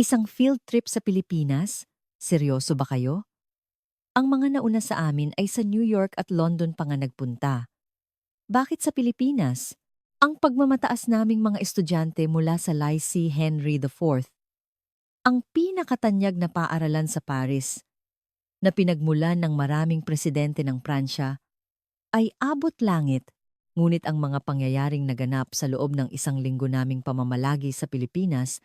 Isang field trip sa Pilipinas? Seryoso ba kayo? Ang mga nauna sa amin ay sa New York at London pa nga nagpunta. Bakit sa Pilipinas? Ang pagmamataas naming mga estudyante mula sa Lycée Henry IV, ang pinakatanyag na paaralan sa Paris, na pinagmulan ng maraming presidente ng Pransya, ay abot langit. Ngunit ang mga pangyayaring naganap sa loob ng isang linggo naming pamamalagi sa Pilipinas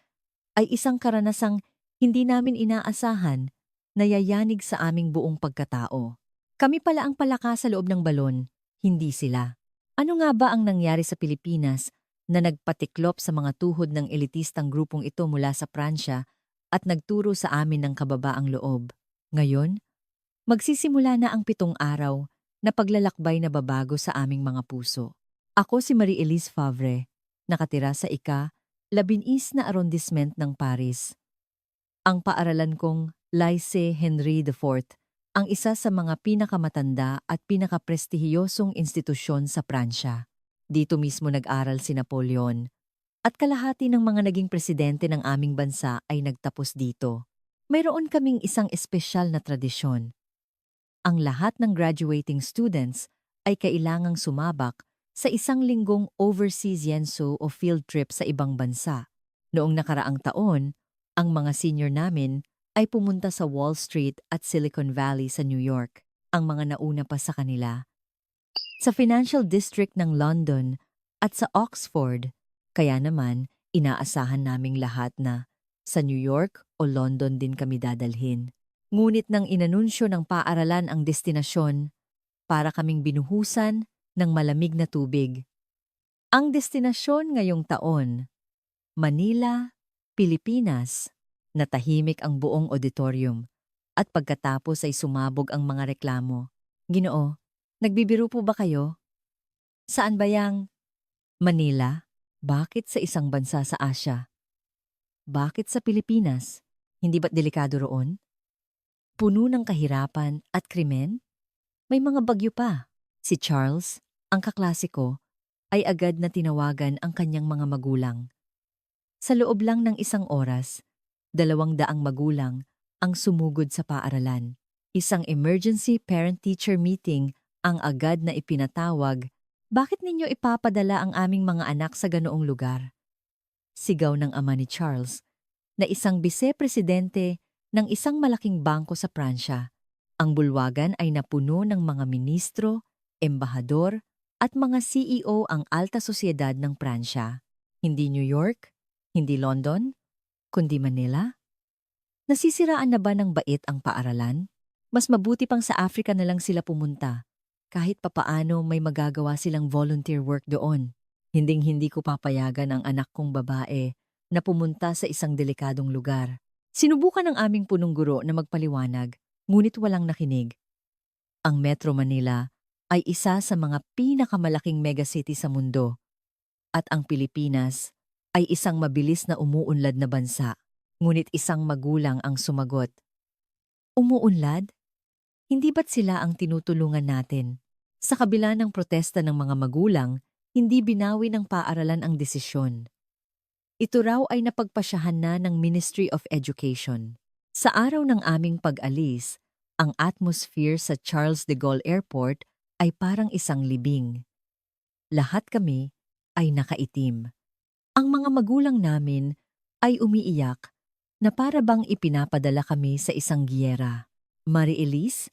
ay isang karanasang hindi namin inaasahan na yayanig sa aming buong pagkatao. Kami pala ang palaka sa loob ng balon, hindi sila. Ano nga ba ang nangyari sa Pilipinas na nagpatiklop sa mga tuhod ng elitistang grupong ito mula sa Pransya at nagturo sa amin ng kababaang loob? Ngayon, magsisimula na ang 7 araw na paglalakbay na babago sa aming mga puso. Ako si Marie-Elise Favre, nakatira sa ika-11 na arrondissement ng Paris. Ang paaralan kong Lycée Henry IV, ang isa sa mga pinakamatanda at pinakaprestihiyosong institusyon sa Pransya. Dito mismo nag-aral si Napoleon, at kalahati ng mga naging presidente ng aming bansa ay nagtapos dito. Mayroon kaming isang espesyal na tradisyon. Ang lahat ng graduating students ay kailangang sumabak sa isang linggong overseas yenso o field trip sa ibang bansa. Noong nakaraang taon, ang mga senior namin ay pumunta sa Wall Street at Silicon Valley sa New York, ang mga nauna pa sa kanila. Sa Financial District ng London at sa Oxford, kaya naman inaasahan naming lahat na sa New York o London din kami dadalhin. Ngunit nang inanunsyo ng paaralan ang destinasyon, para kaming binuhusan ng malamig na tubig. Ang destinasyon ngayong taon, Manila, Pilipinas. Natahimik ang buong auditorium at pagkatapos ay sumabog ang mga reklamo. Ginoo, nagbibiro po ba kayo? Saan ba yang Manila? Bakit sa isang bansa sa Asya? Bakit sa Pilipinas? Hindi ba't delikado roon? Puno ng kahirapan at krimen? May mga bagyo pa. Si Charles, ang kaklase ko, ay agad na tinawagan ang kanyang mga magulang. Sa loob lang ng 1 oras, 200 magulang ang sumugod sa paaralan. Isang emergency parent-teacher meeting ang agad na ipinatawag. Bakit ninyo ipapadala ang aming mga anak sa ganoong lugar? Sigaw ng ama ni Charles, na isang bise-presidente ng isang malaking bangko sa Pransya. Ang bulwagan ay napuno ng mga ministro, embahador, at mga CEO ang alta sosyedad ng Pransya. Hindi New York, hindi London, kundi Manila. Nasisiraan na ba ng bait ang paaralan? Mas mabuti pang sa Africa na lang sila pumunta. Kahit papaano may magagawa silang volunteer work doon. Hinding-hindi ko papayagan ang anak kong babae na pumunta sa isang delikadong lugar. Sinubukan ng aming punong guro na magpaliwanag, ngunit walang nakinig. Ang Metro Manila ay isa sa mga pinakamalaking megacity sa mundo, at ang Pilipinas ay isang mabilis na umuunlad na bansa. Ngunit isang magulang ang sumagot. Umuunlad? Hindi ba't sila ang tinutulungan natin? Sa kabila ng protesta ng mga magulang, hindi binawi ng paaralan ang desisyon. Ito raw ay napagpasyahan na ng Ministry of Education. Sa araw ng aming pag-alis, ang atmosphere sa Charles de Gaulle Airport ay parang isang libing. Lahat kami ay nakaitim. Ang mga magulang namin ay umiiyak na para bang ipinapadala kami sa isang giyera. Marie-Elise,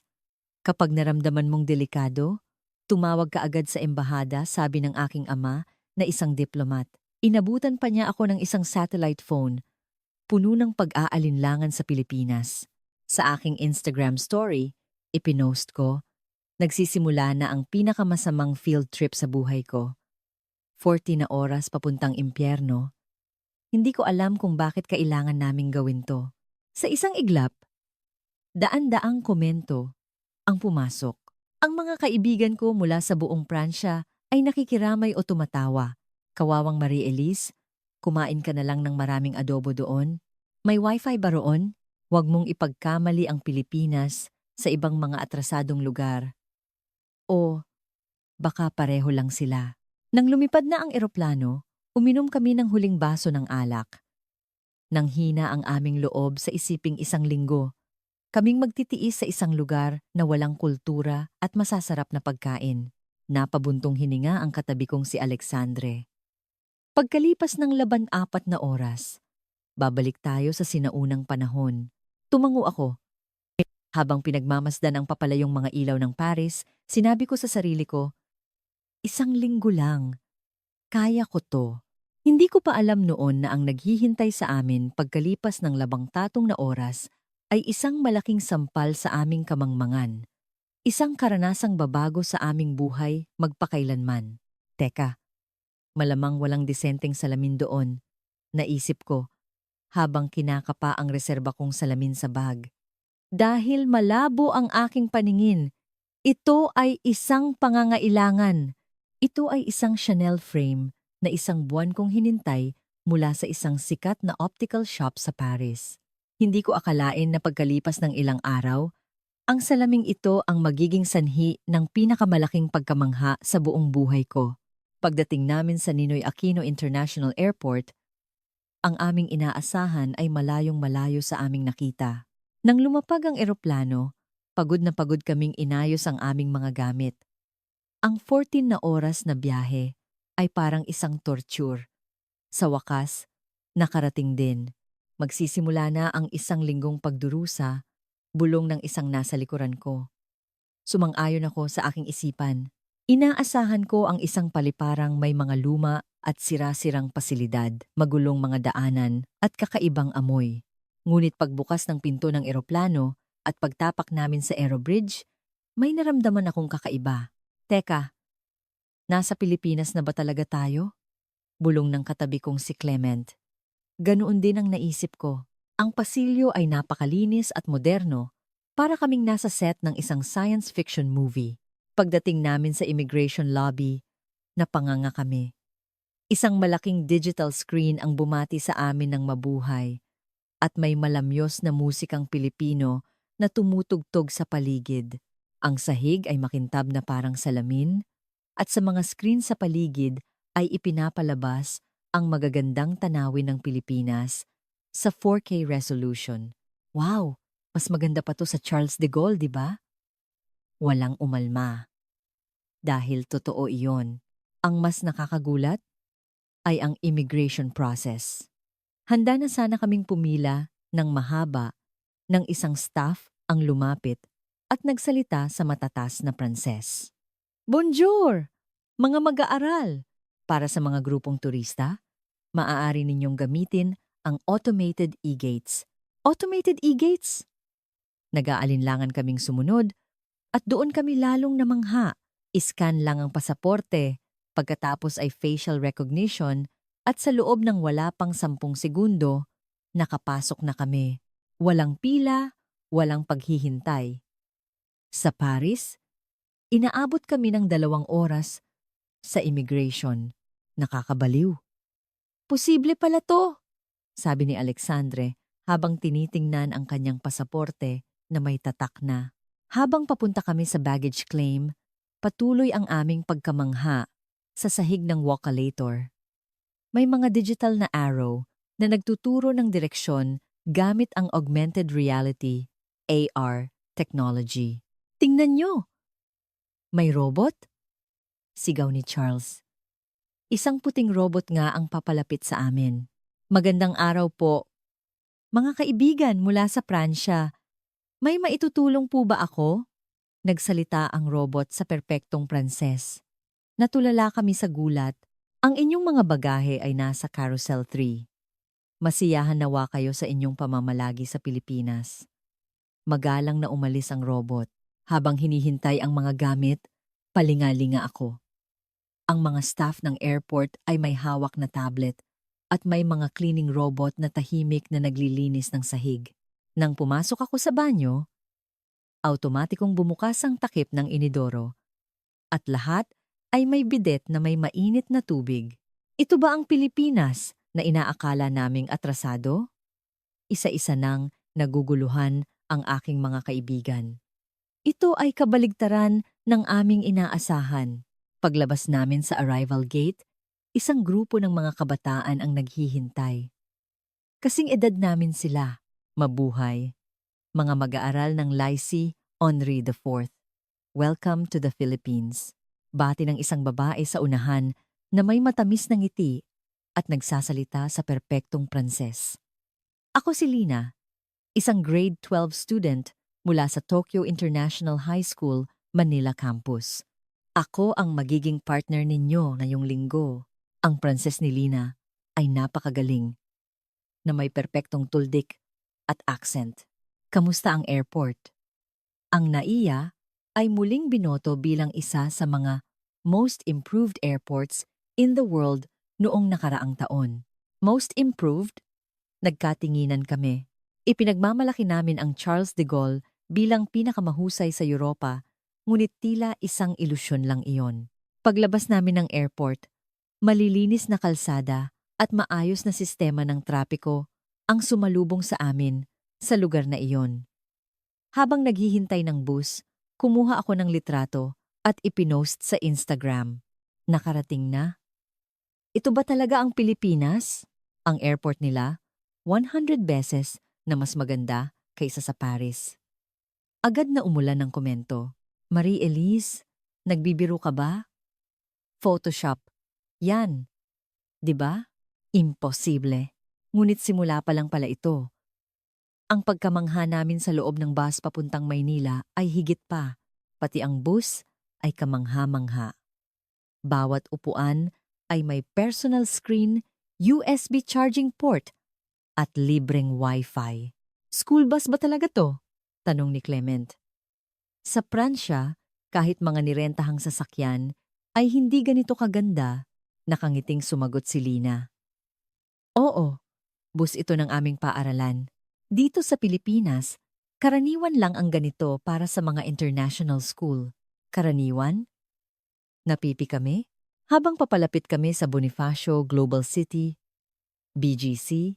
kapag naramdaman mong delikado, tumawag ka agad sa embahada, sabi ng aking ama na isang diplomat. Inabutan pa niya ako ng isang satellite phone, puno ng pag-aalinlangan sa Pilipinas. Sa aking Instagram story, ipinost ko, nagsisimula na ang pinakamasamang field trip sa buhay ko. 40 na oras papuntang impyerno. Hindi ko alam kung bakit kailangan naming gawin to. Sa isang iglap, daan-daang komento ang pumasok. Ang mga kaibigan ko mula sa buong Pransya ay nakikiramay o tumatawa. Kawawang Marie-Elise, kumain ka na lang ng maraming adobo doon. May wifi ba roon? Huwag mong ipagkamali ang Pilipinas sa ibang mga atrasadong lugar. O baka pareho lang sila. Nang lumipad na ang eroplano, uminom kami ng huling baso ng alak. Nanghina ang aming loob sa isiping isang linggo. Kaming magtitiis sa isang lugar na walang kultura at masasarap na pagkain. Napabuntong hininga ang katabi kong si Alexandre. Pagkalipas ng 14 na oras, babalik tayo sa sinaunang panahon. Tumango ako. Habang pinagmamasdan ang papalayong mga ilaw ng Paris, sinabi ko sa sarili ko, isang linggo lang. Kaya ko to. Hindi ko pa alam noon na ang naghihintay sa amin pagkalipas ng 13 na oras ay isang malaking sampal sa aming kamangmangan. Isang karanasang babago sa aming buhay magpakailanman. Teka, malamang walang disenteng salamin doon. Naisip ko, habang kinakapa ang reserba kong salamin sa bag. Dahil malabo ang aking paningin, ito ay isang pangangailangan. Ito ay isang Chanel frame na isang buwan kong hinintay mula sa isang sikat na optical shop sa Paris. Hindi ko akalain na pagkalipas ng ilang araw, ang salaming ito ang magiging sanhi ng pinakamalaking pagkamangha sa buong buhay ko. Pagdating namin sa Ninoy Aquino International Airport, ang aming inaasahan ay malayong-malayo sa aming nakita. Nang lumapag ang eroplano, pagod na pagod kaming inayos ang aming mga gamit. Ang 14 na oras na biyahe ay parang isang torture. Sa wakas, nakarating din. Magsisimula na ang isang linggong pagdurusa, bulong ng isang nasa likuran ko. Sumang-ayon ako sa aking isipan. Inaasahan ko ang isang paliparang may mga luma at sira-sirang pasilidad, magulong mga daanan at kakaibang amoy. Ngunit pagbukas ng pinto ng eroplano at pagtapak namin sa aerobridge, may naramdaman akong kakaiba. Teka, nasa Pilipinas na ba talaga tayo? Bulong ng katabi kong si Clement. Ganoon din ang naisip ko. Ang pasilyo ay napakalinis at moderno, para kaming nasa set ng isang science fiction movie. Pagdating namin sa immigration lobby, napanganga kami. Isang malaking digital screen ang bumati sa amin ng mabuhay at may malamyos na musikang Pilipino na tumutugtog sa paligid. Ang sahig ay makintab na parang salamin at sa mga screen sa paligid ay ipinapalabas ang magagandang tanawin ng Pilipinas sa 4K resolution. Wow! Mas maganda pa to sa Charles de Gaulle, di ba? Walang umalma. Dahil totoo iyon. Ang mas nakakagulat ay ang immigration process. Handa na sana kaming pumila ng mahaba ng isang staff ang lumapit at nagsalita sa matatas na Pranses. Bonjour! Mga mag-aaral! Para sa mga grupong turista, maaari ninyong gamitin ang automated e-gates. Automated e-gates? Nag-aalinlangan kaming sumunod at doon kami lalong namangha. Iscan lang ang pasaporte, pagkatapos ay facial recognition at sa loob ng wala pang 10 segundo, nakapasok na kami. Walang pila, walang paghihintay. Sa Paris, inaabot kami ng 2 oras sa immigration. Nakakabaliw. Posible pala to, sabi ni Alexandre habang tinitingnan ang kanyang pasaporte na may tatak na. Habang papunta kami sa baggage claim, patuloy ang aming pagkamangha sa sahig ng walkalator. May mga digital na arrow na nagtuturo ng direksyon gamit ang augmented reality, AR, technology. Tingnan nyo! May robot? Sigaw ni Charles. Isang puting robot nga ang papalapit sa amin. Magandang araw po. Mga kaibigan mula sa Pransya, may maitutulong po ba ako? Nagsalita ang robot sa perpektong Pranses. Natulala kami sa gulat. Ang inyong mga bagahe ay nasa Carousel 3. Masiyahan nawa kayo sa inyong pamamalagi sa Pilipinas. Magalang na umalis ang robot. Habang hinihintay ang mga gamit, palingalinga ako. Ang mga staff ng airport ay may hawak na tablet at may mga cleaning robot na tahimik na naglilinis ng sahig. Nang pumasok ako sa banyo, automatikong bumukas ang takip ng inidoro at lahat ay may bidet na may mainit na tubig. Ito ba ang Pilipinas na inaakala naming atrasado? Isa-isa nang naguguluhan ang aking mga kaibigan. Ito ay kabaligtaran ng aming inaasahan. Paglabas namin sa arrival gate, isang grupo ng mga kabataan ang naghihintay. Kasing edad namin sila. Mabuhay. Mga mag-aaral ng Lycée Henri IV. Welcome to the Philippines. Bati ng isang babae sa unahan na may matamis na ngiti at nagsasalita sa perpektong Pranses. Ako si Lina, isang grade 12 student mula sa Tokyo International High School, Manila Campus. Ako ang magiging partner ninyo ngayong linggo. Ang Pranses ni Lina ay napakagaling, na may perpektong tuldik at accent. Kamusta ang airport? Ang NAIA ay muling binoto bilang isa sa mga most improved airports in the world noong nakaraang taon. Most improved? Nagkatinginan kami. Ipinagmamalaki namin ang Charles de Gaulle bilang pinakamahusay sa Europa, ngunit tila isang ilusyon lang iyon. Paglabas namin ng airport, malilinis na kalsada at maayos na sistema ng trapiko ang sumalubong sa amin sa lugar na iyon. Habang naghihintay ng bus, kumuha ako ng litrato at ipinost sa Instagram. Nakarating na. Ito ba talaga ang Pilipinas? Ang airport nila, 100 beses na mas maganda kaysa sa Paris. Agad na umulan ng komento. Marie-Elise, nagbibiro ka ba? Photoshop. Yan. 'Di ba? Imposible. Ngunit simula pa lang pala ito. Ang pagkamangha namin sa loob ng bus papuntang Maynila ay higit pa. Pati ang bus ay kamangha-mangha. Bawat upuan ay may personal screen, USB charging port, at libreng Wi-Fi. School bus ba talaga to? Tanong ni Clement. Sa Pransya, kahit mga nirentahang sasakyan, ay hindi ganito kaganda, nakangiting sumagot si Lina. Oo, bus ito ng aming paaralan. Dito sa Pilipinas, karaniwan lang ang ganito para sa mga international school. Karaniwan? Napipi kami? Habang papalapit kami sa Bonifacio Global City, BGC,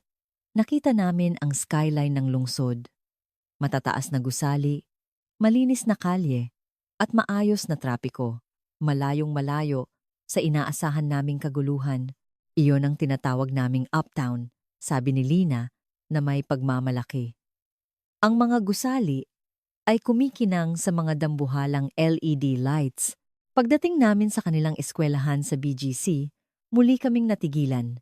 nakita namin ang skyline ng lungsod. Matataas na gusali, malinis na kalye, at maayos na trapiko. Malayong malayo sa inaasahan naming kaguluhan. Iyon ang tinatawag naming uptown, sabi ni Lina na may pagmamalaki. Ang mga gusali ay kumikinang sa mga dambuhalang LED lights. Pagdating namin sa kanilang eskwelahan sa BGC, muli kaming natigilan.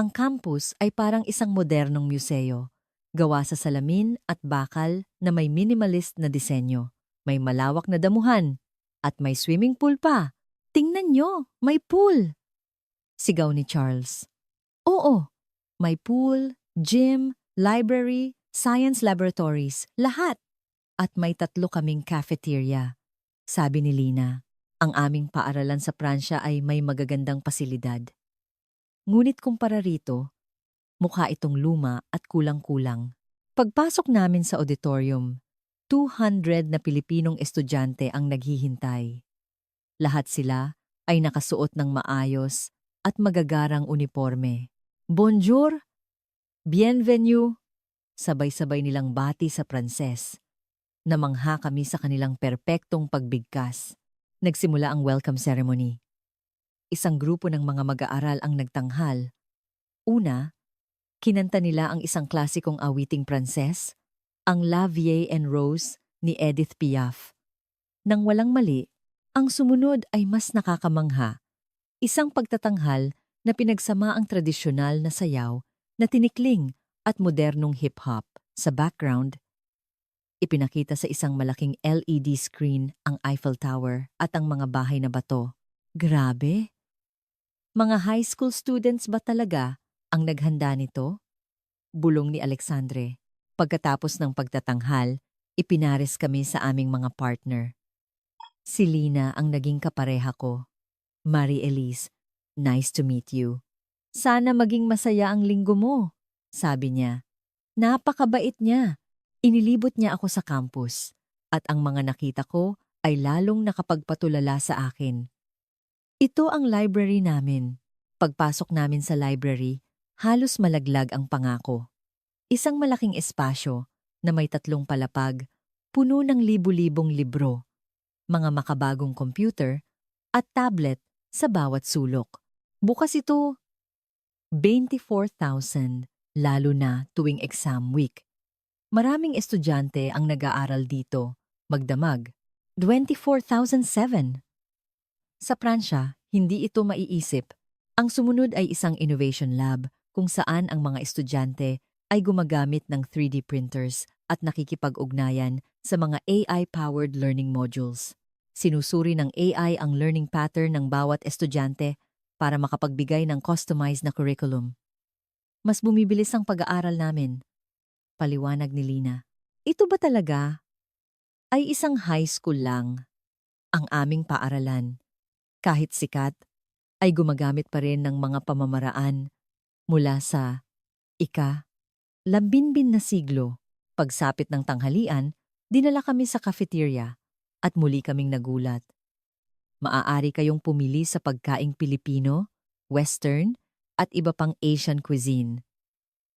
Ang campus ay parang isang modernong museo, gawa sa salamin at bakal na may minimalist na disenyo. May malawak na damuhan at may swimming pool pa. Tingnan nyo, may pool! Sigaw ni Charles. Oo, may pool, gym, library, science laboratories, lahat. At may 3 kaming cafeteria. Sabi ni Lina, ang aming paaralan sa Pransya ay may magagandang pasilidad. Ngunit kumpara rito, mukha itong luma at kulang-kulang. Pagpasok namin sa auditorium, 200 na Pilipinong estudyante ang naghihintay. Lahat sila ay nakasuot ng maayos at magagarang uniforme. Bonjour! Bienvenue! Sabay-sabay nilang bati sa Pranses. Namangha kami sa kanilang perpektong pagbigkas. Nagsimula ang welcome ceremony. Isang grupo ng mga mag-aaral ang nagtanghal. Una, kinanta nila ang isang klasikong awiting Pranses, ang La Vie en Rose ni Edith Piaf. Nang walang mali, ang sumunod ay mas nakakamangha. Isang pagtatanghal na pinagsama ang tradisyonal na sayaw na tinikling at modernong hip-hop. Sa background, ipinakita sa isang malaking LED screen ang Eiffel Tower at ang mga bahay na bato. Grabe! Mga high school students ba talaga ang naghanda nito? Bulong ni Alexandre. Pagkatapos ng pagtatanghal, ipinares kami sa aming mga partner. Si Lina ang naging kapareha ko. Marie-Elise, nice to meet you. Sana maging masaya ang linggo mo, sabi niya. Napakabait niya. Inilibot niya ako sa campus at ang mga nakita ko ay lalong nakapagpatulala sa akin. Ito ang library namin. Pagpasok namin sa library, halos malaglag ang pangako. Isang malaking espasyo na may 3 palapag, puno ng libu-libong libro, mga makabagong computer at tablet sa bawat sulok. Bukas ito, 24,000 lalo na tuwing exam week. Maraming estudyante ang nag-aaral dito, magdamag. 24,007. Sa Pransya, hindi ito maiisip. Ang sumunod ay isang innovation lab kung saan ang mga estudyante ay gumagamit ng 3D printers at nakikipag-ugnayan sa mga AI-powered learning modules. Sinusuri ng AI ang learning pattern ng bawat estudyante para makapagbigay ng customized na curriculum. Mas bumibilis ang pag-aaral namin, paliwanag ni Lina. Ito ba talaga ay isang high school lang ang aming paaralan? Kahit sikat, ay gumagamit pa rin ng mga pamamaraan mula sa ika-labinbin na siglo. Pagsapit ng tanghalian, dinala kami sa cafeteria at muli kaming nagulat. Maaari kayong pumili sa pagkaing Pilipino, Western, at iba pang Asian cuisine.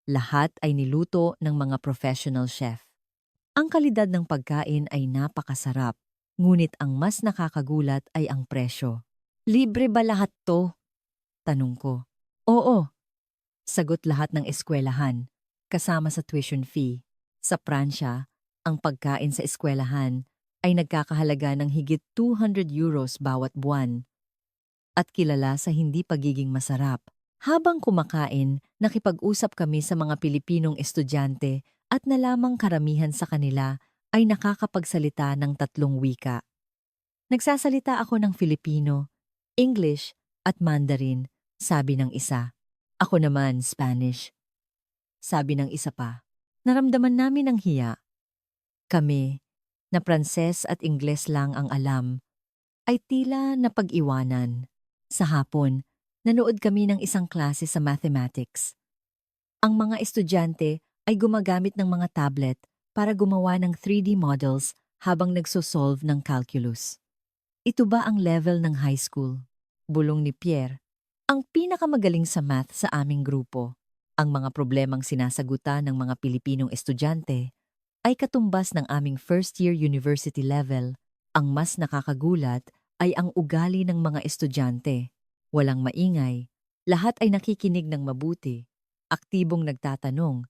Lahat ay niluto ng mga professional chef. Ang kalidad ng pagkain ay napakasarap, ngunit ang mas nakakagulat ay ang presyo. Libre ba lahat to? Tanong ko. Oo, sagot lahat ng eskwelahan, kasama sa tuition fee. Sa Pransya, ang pagkain sa eskwelahan ay nagkakahalaga ng higit 200 euros bawat buwan at kilala sa hindi pagiging masarap. Habang kumakain, nakipag-usap kami sa mga Pilipinong estudyante at nalamang karamihan sa kanila ay nakakapagsalita ng 3 wika. Nagsasalita ako ng Filipino, English at Mandarin, sabi ng isa. Ako naman Spanish. Sabi ng isa pa. Naramdaman namin ang hiya. Kami, na Pranses at Ingles lang ang alam, ay tila napag-iwanan. Sa hapon, nanood kami ng isang klase sa mathematics. Ang mga estudyante ay gumagamit ng mga tablet para gumawa ng 3D models habang nagsosolve ng calculus. Ito ba ang level ng high school? Bulong ni Pierre, ang pinakamagaling sa math sa aming grupo. Ang mga problemang sinasagutan ng mga Pilipinong estudyante ay katumbas ng aming first-year university level. Ang mas nakakagulat ay ang ugali ng mga estudyante. Walang maingay, lahat ay nakikinig ng mabuti, aktibong nagtatanong,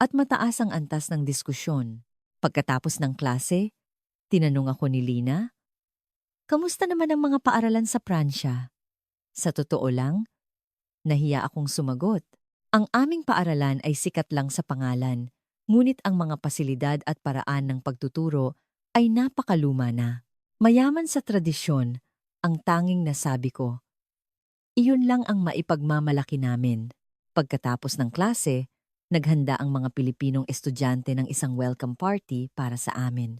at mataas ang antas ng diskusyon. Pagkatapos ng klase, tinanong ako ni Lina, kamusta naman ang mga paaralan sa Pransya? Sa totoo lang, nahiya akong sumagot. Ang aming paaralan ay sikat lang sa pangalan, ngunit ang mga pasilidad at paraan ng pagtuturo ay napakaluma na. Mayaman sa tradisyon, ang tanging nasabi ko. Iyon lang ang maipagmamalaki namin. Pagkatapos ng klase, naghanda ang mga Pilipinong estudyante ng isang welcome party para sa amin.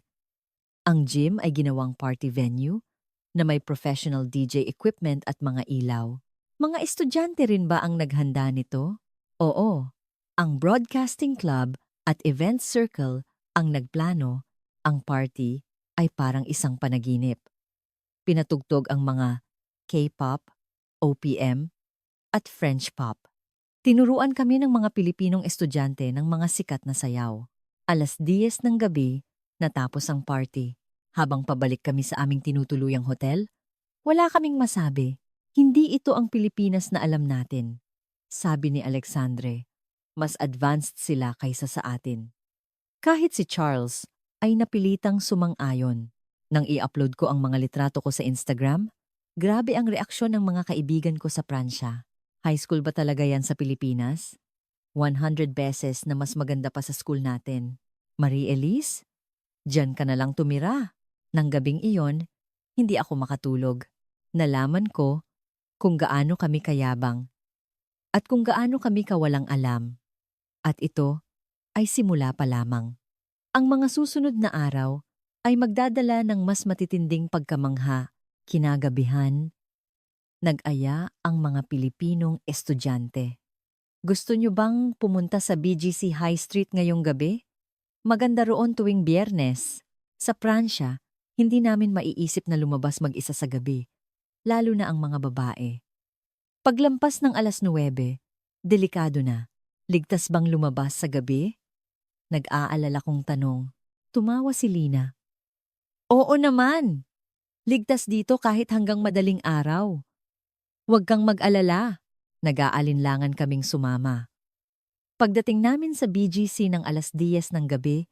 Ang gym ay ginawang party venue na may professional DJ equipment at mga ilaw. Mga estudyante rin ba ang naghanda nito? Oo, ang Broadcasting Club at Event Circle ang nagplano. Ang party ay parang isang panaginip. Pinatugtog ang mga K-pop, OPM, at French pop. Tinuruan kami ng mga Pilipinong estudyante ng mga sikat na sayaw. 10:00 ng gabi, natapos ang party. Habang pabalik kami sa aming tinutuluyang hotel, wala kaming masabi. Hindi ito ang Pilipinas na alam natin. Sabi ni Alexandre, mas advanced sila kaysa sa atin. Kahit si Charles ay napilitang sumang-ayon. Nang i-upload ko ang mga litrato ko sa Instagram, grabe ang reaksyon ng mga kaibigan ko sa Pransya. High school ba talaga yan sa Pilipinas? 100 beses na mas maganda pa sa school natin. Marie-Elise, diyan ka na lang tumira. Nang gabing iyon, hindi ako makatulog. Nalaman ko kung gaano kami kayabang at kung gaano kami kawalang alam. At ito ay simula pa lamang. Ang mga susunod na araw ay magdadala ng mas matitinding pagkamangha. Kinagabihan, nag-aya ang mga Pilipinong estudyante. Gusto nyo bang pumunta sa BGC High Street ngayong gabi? Maganda roon tuwing Biyernes. Sa Pransya, hindi namin maiisip na lumabas mag-isa sa gabi, lalo na ang mga babae. Paglampas ng 9:00, delikado na. Ligtas bang lumabas sa gabi? Nag-aalala kong tanong. Tumawa si Lina. Oo naman. Ligtas dito kahit hanggang madaling araw. Huwag kang mag-alala. Nag-aalinlangan kaming sumama. Pagdating namin sa BGC ng 10:00 ng gabi,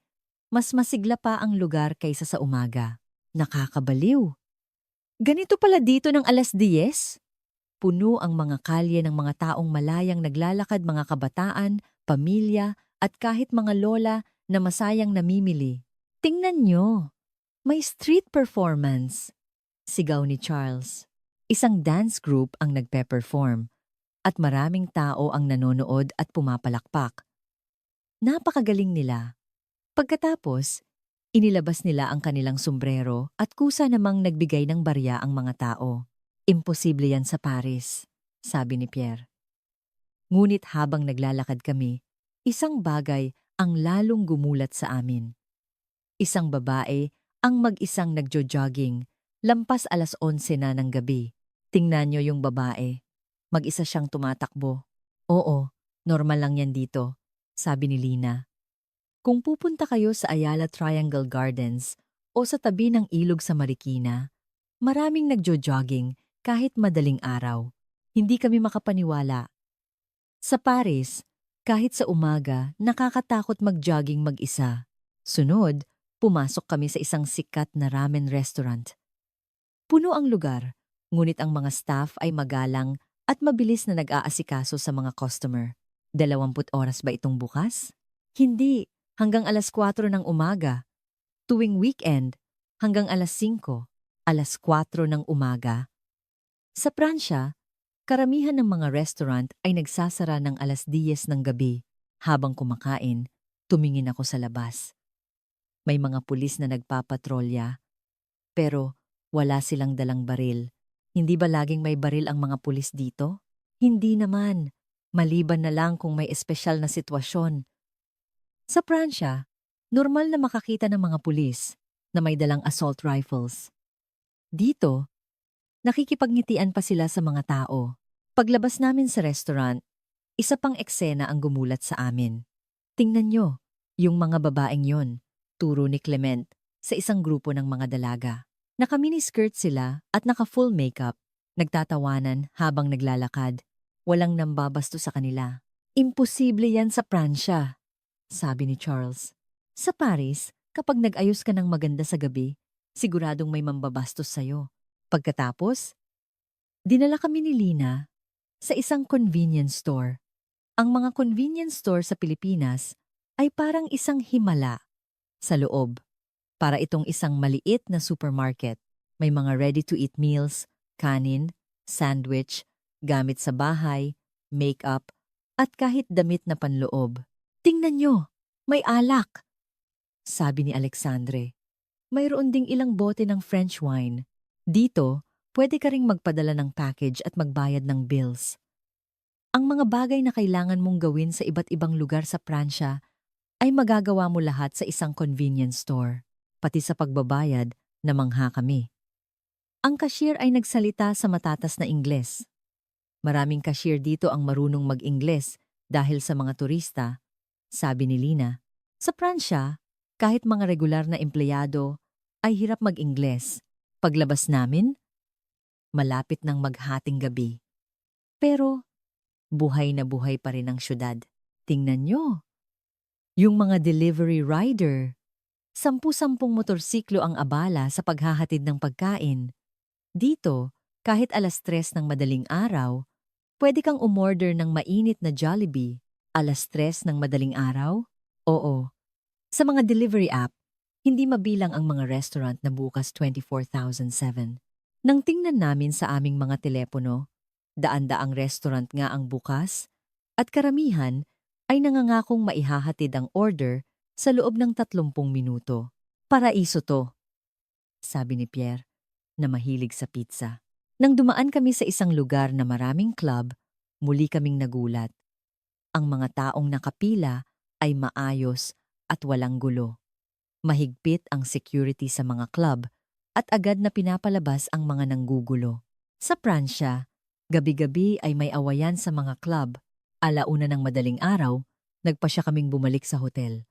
mas masigla pa ang lugar kaysa sa umaga. Nakakabaliw. Ganito pala dito ng 10:00? Puno ang mga kalye ng mga taong malayang naglalakad, mga kabataan, pamilya, at kahit mga lola na masayang namimili. Tingnan nyo, may street performance. Sigaw ni Charles. Isang dance group ang nagpe-perform at maraming tao ang nanonood at pumapalakpak. Napakagaling nila. Pagkatapos, inilabas nila ang kanilang sombrero at kusa namang nagbigay ng barya ang mga tao. Imposible yan sa Paris, sabi ni Pierre. Ngunit habang naglalakad kami, isang bagay ang lalong gumulat sa amin. Isang babae ang mag-isang nagjo-jogging, lampas 11:00 na ng gabi. Tingnan niyo yung babae. Mag-isa siyang tumatakbo. Oo, normal lang yan dito, sabi ni Lina. Kung pupunta kayo sa Ayala Triangle Gardens o sa tabi ng ilog sa Marikina, maraming nagjo-jogging kahit madaling araw. Hindi kami makapaniwala. Sa Paris, kahit sa umaga, nakakatakot mag-jogging mag-isa. Sunod, pumasok kami sa isang sikat na ramen restaurant. Puno ang lugar, ngunit ang mga staff ay magalang at mabilis na nag-aasikaso sa mga customer. 20 oras ba itong bukas? Hindi, hanggang 4:00 ng umaga. Tuwing weekend, hanggang 5:00, 4:00 ng umaga. Sa Pransya, karamihan ng mga restaurant ay nagsasara ng 10:00 ng gabi. Habang kumakain, tumingin ako sa labas. May mga pulis na nagpapatrolya, pero wala silang dalang baril. Hindi ba laging may baril ang mga pulis dito? Hindi naman, maliban na lang kung may espesyal na sitwasyon. Sa Pransya, normal na makakita ng mga pulis na may dalang assault rifles. Dito, nakikipagngitian pa sila sa mga tao. Paglabas namin sa restaurant, isa pang eksena ang gumulat sa amin. Tingnan nyo, yung mga babaeng yon, turo ni Clement sa isang grupo ng mga dalaga. Naka-miniskirt sila at naka-full makeup, nagtatawanan habang naglalakad. Walang nambabasto sa kanila. Imposible yan sa Pransya, sabi ni Charles. Sa Paris, kapag nag-ayos ka ng maganda sa gabi, siguradong may mambabastos sa'yo. Pagkatapos, dinala kami ni Lina sa isang convenience store. Ang mga convenience store sa Pilipinas ay parang isang himala sa loob. Para itong isang maliit na supermarket. May mga ready-to-eat meals, kanin, sandwich, gamit sa bahay, makeup, at kahit damit na panloob. Tingnan nyo, may alak, sabi ni Alexandre. Mayroon ding ilang bote ng French wine. Dito, pwede ka ring magpadala ng package at magbayad ng bills. Ang mga bagay na kailangan mong gawin sa iba't ibang lugar sa Pransya ay magagawa mo lahat sa isang convenience store. Pati sa pagbabayad, namangha kami. Ang cashier ay nagsalita sa matatas na Ingles. Maraming cashier dito ang marunong mag-Ingles dahil sa mga turista, sabi ni Lina. Sa Pransya, kahit mga regular na empleyado ay hirap mag-Ingles. Paglabas namin, malapit ng maghating gabi. Pero buhay na buhay pa rin ang syudad. Tingnan nyo, yung mga delivery rider. 10-10 motorsiklo ang abala sa paghahatid ng pagkain. Dito, kahit 3:00 ng madaling araw, pwede kang umorder ng mainit na Jollibee. 3:00 ng madaling araw? Oo. Sa mga delivery app, hindi mabilang ang mga restaurant na bukas 24/7. Nang tingnan namin sa aming mga telepono, daan-daang restaurant nga ang bukas, at karamihan ay nangangakong maihahatid ang order sa loob ng 30 minuto. Paraiso to, sabi ni Pierre, na mahilig sa pizza. Nang dumaan kami sa isang lugar na maraming club, muli kaming nagulat. Ang mga taong nakapila ay maayos at walang gulo. Mahigpit ang security sa mga club at agad na pinapalabas ang mga nanggugulo. Sa Pransya, gabi-gabi ay may awayan sa mga club. 1:00 ng madaling araw, nagpasya kaming bumalik sa hotel.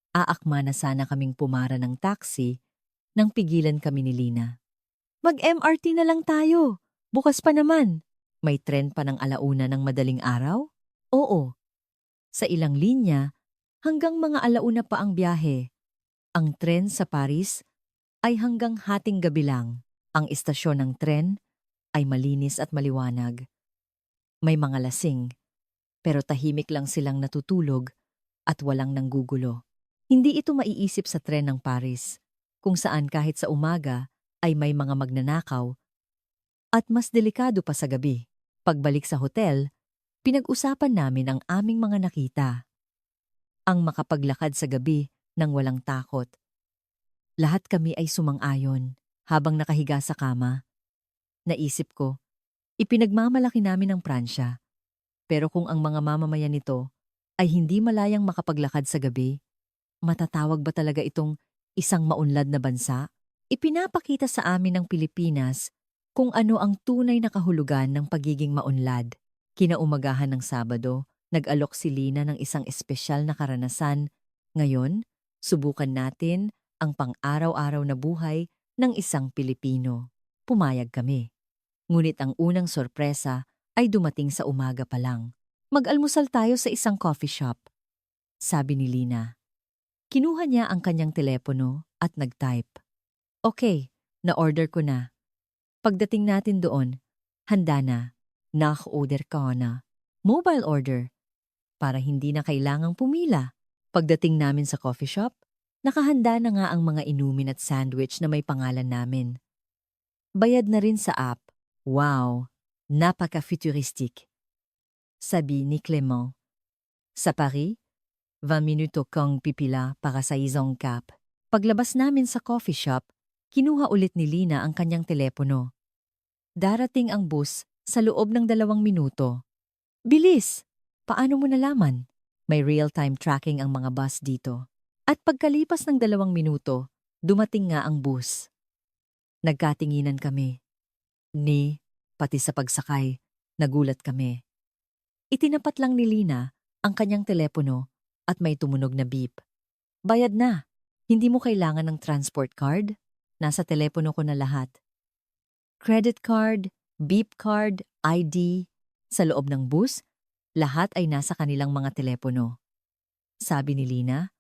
Aakma na sana kaming pumara ng taxi nang pigilan kami ni Lina. Mag-MRT na lang tayo. Bukas pa naman. May tren pa ng 1:00 ng madaling araw? Oo. Sa ilang linya, hanggang mga alauna pa ang biyahe. Ang tren sa Paris ay hanggang hating gabi lang. Ang istasyon ng tren ay malinis at maliwanag. May mga lasing, pero tahimik lang silang natutulog at walang nanggugulo. Hindi ito maiisip sa tren ng Paris, kung saan kahit sa umaga ay may mga magnanakaw at mas delikado pa sa gabi. Pagbalik sa hotel, pinag-usapan namin ang aming mga nakita. Ang makapaglakad sa gabi nang walang takot. Lahat kami ay sumang-ayon habang nakahiga sa kama. Naisip ko, ipinagmamalaki namin ang Pransya. Pero kung ang mga mamamayan nito ay hindi malayang makapaglakad sa gabi, matatawag ba talaga itong isang maunlad na bansa? Ipinapakita sa amin ng Pilipinas kung ano ang tunay na kahulugan ng pagiging maunlad. Kinaumagahan ng Sabado, nag-alok si Lina ng isang espesyal na karanasan. Ngayon, subukan natin ang pang-araw-araw na buhay ng isang Pilipino. Pumayag kami. Ngunit ang unang sorpresa ay dumating sa umaga pa lang. Mag-almusal tayo sa isang coffee shop, sabi ni Lina. Kinuha niya ang kanyang telepono at nag-type. Okay, na-order ko na. Pagdating natin doon, handa na. Nach-order ka na. Mobile order. Para hindi na kailangang pumila. Pagdating namin sa coffee shop, nakahanda na nga ang mga inumin at sandwich na may pangalan namin. Bayad na rin sa app. Wow, napaka-futuristic. Sabi ni Clement. Sa Paris, 20 minuto kang pipila para sa isang cap. Paglabas namin sa coffee shop, kinuha ulit ni Lina ang kanyang telepono. Darating ang bus sa loob ng 2 minuto. Bilis! Paano mo nalaman? May real-time tracking ang mga bus dito. At pagkalipas ng 2 minuto, dumating nga ang bus. Nagkatinginan kami. Pati sa pagsakay, nagulat kami. Itinapat lang ni Lina ang kanyang telepono at may tumunog na beep. Bayad na. Hindi mo kailangan ng transport card? Nasa telepono ko na lahat. Credit card, beep card, ID. Sa loob ng bus, lahat ay nasa kanilang mga telepono. Sabi ni Lina,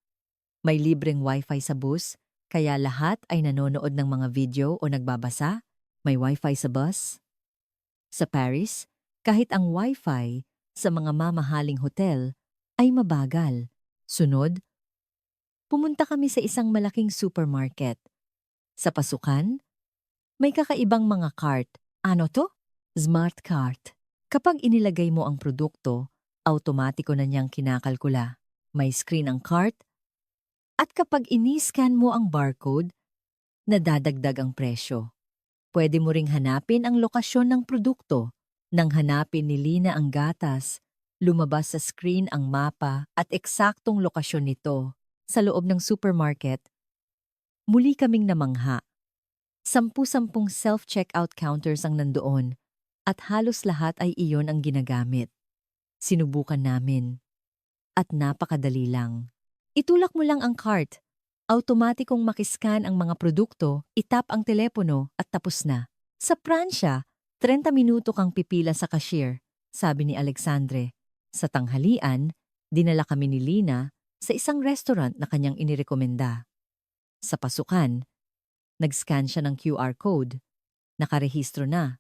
may libreng wifi sa bus, kaya lahat ay nanonood ng mga video o nagbabasa. May wifi sa bus. Sa Paris, kahit ang wifi sa mga mamahaling hotel ay mabagal. Sunod, pumunta kami sa isang malaking supermarket. Sa pasukan, may kakaibang mga cart. Ano to? Smart cart. Kapag inilagay mo ang produkto, automatiko na niyang kinakalkula. May screen ang cart, at kapag iniscan mo ang barcode, nadadagdag ang presyo. Pwede mo ring hanapin ang lokasyon ng produkto. Nang hanapin ni Lina ang gatas, lumabas sa screen ang mapa at eksaktong lokasyon nito. Sa loob ng supermarket, muli kaming namangha. 10 self-checkout counters ang nandoon at halos lahat ay iyon ang ginagamit. Sinubukan namin. At napakadali lang. Itulak mo lang ang cart. Automatikong makiscan ang mga produkto, itap ang telepono at tapos na. Sa Pransya, 30 minuto kang pipila sa cashier, sabi ni Alexandre. Sa tanghalian, dinala kami ni Lina sa isang restaurant na kanyang inirekomenda. Sa pasukan, nag-scan siya ng QR code. Nakarehistro na.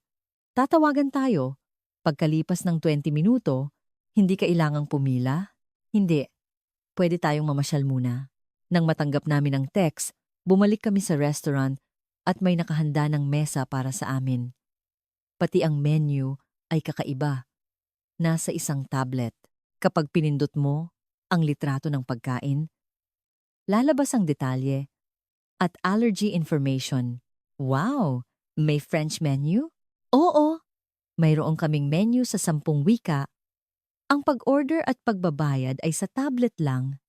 Tatawagan tayo. Pagkalipas ng 20 minuto, hindi kailangang pumila? Hindi. Pwede tayong mamasyal muna. Nang matanggap namin ang text, bumalik kami sa restaurant at may nakahanda ng mesa para sa amin. Pati ang menu ay kakaiba. Nasa isang tablet. Kapag pinindot mo ang litrato ng pagkain, lalabas ang detalye at allergy information. Wow! May French menu? Oo! Mayroon kaming menu sa 10 wika. Ang pag-order at pagbabayad ay sa tablet lang.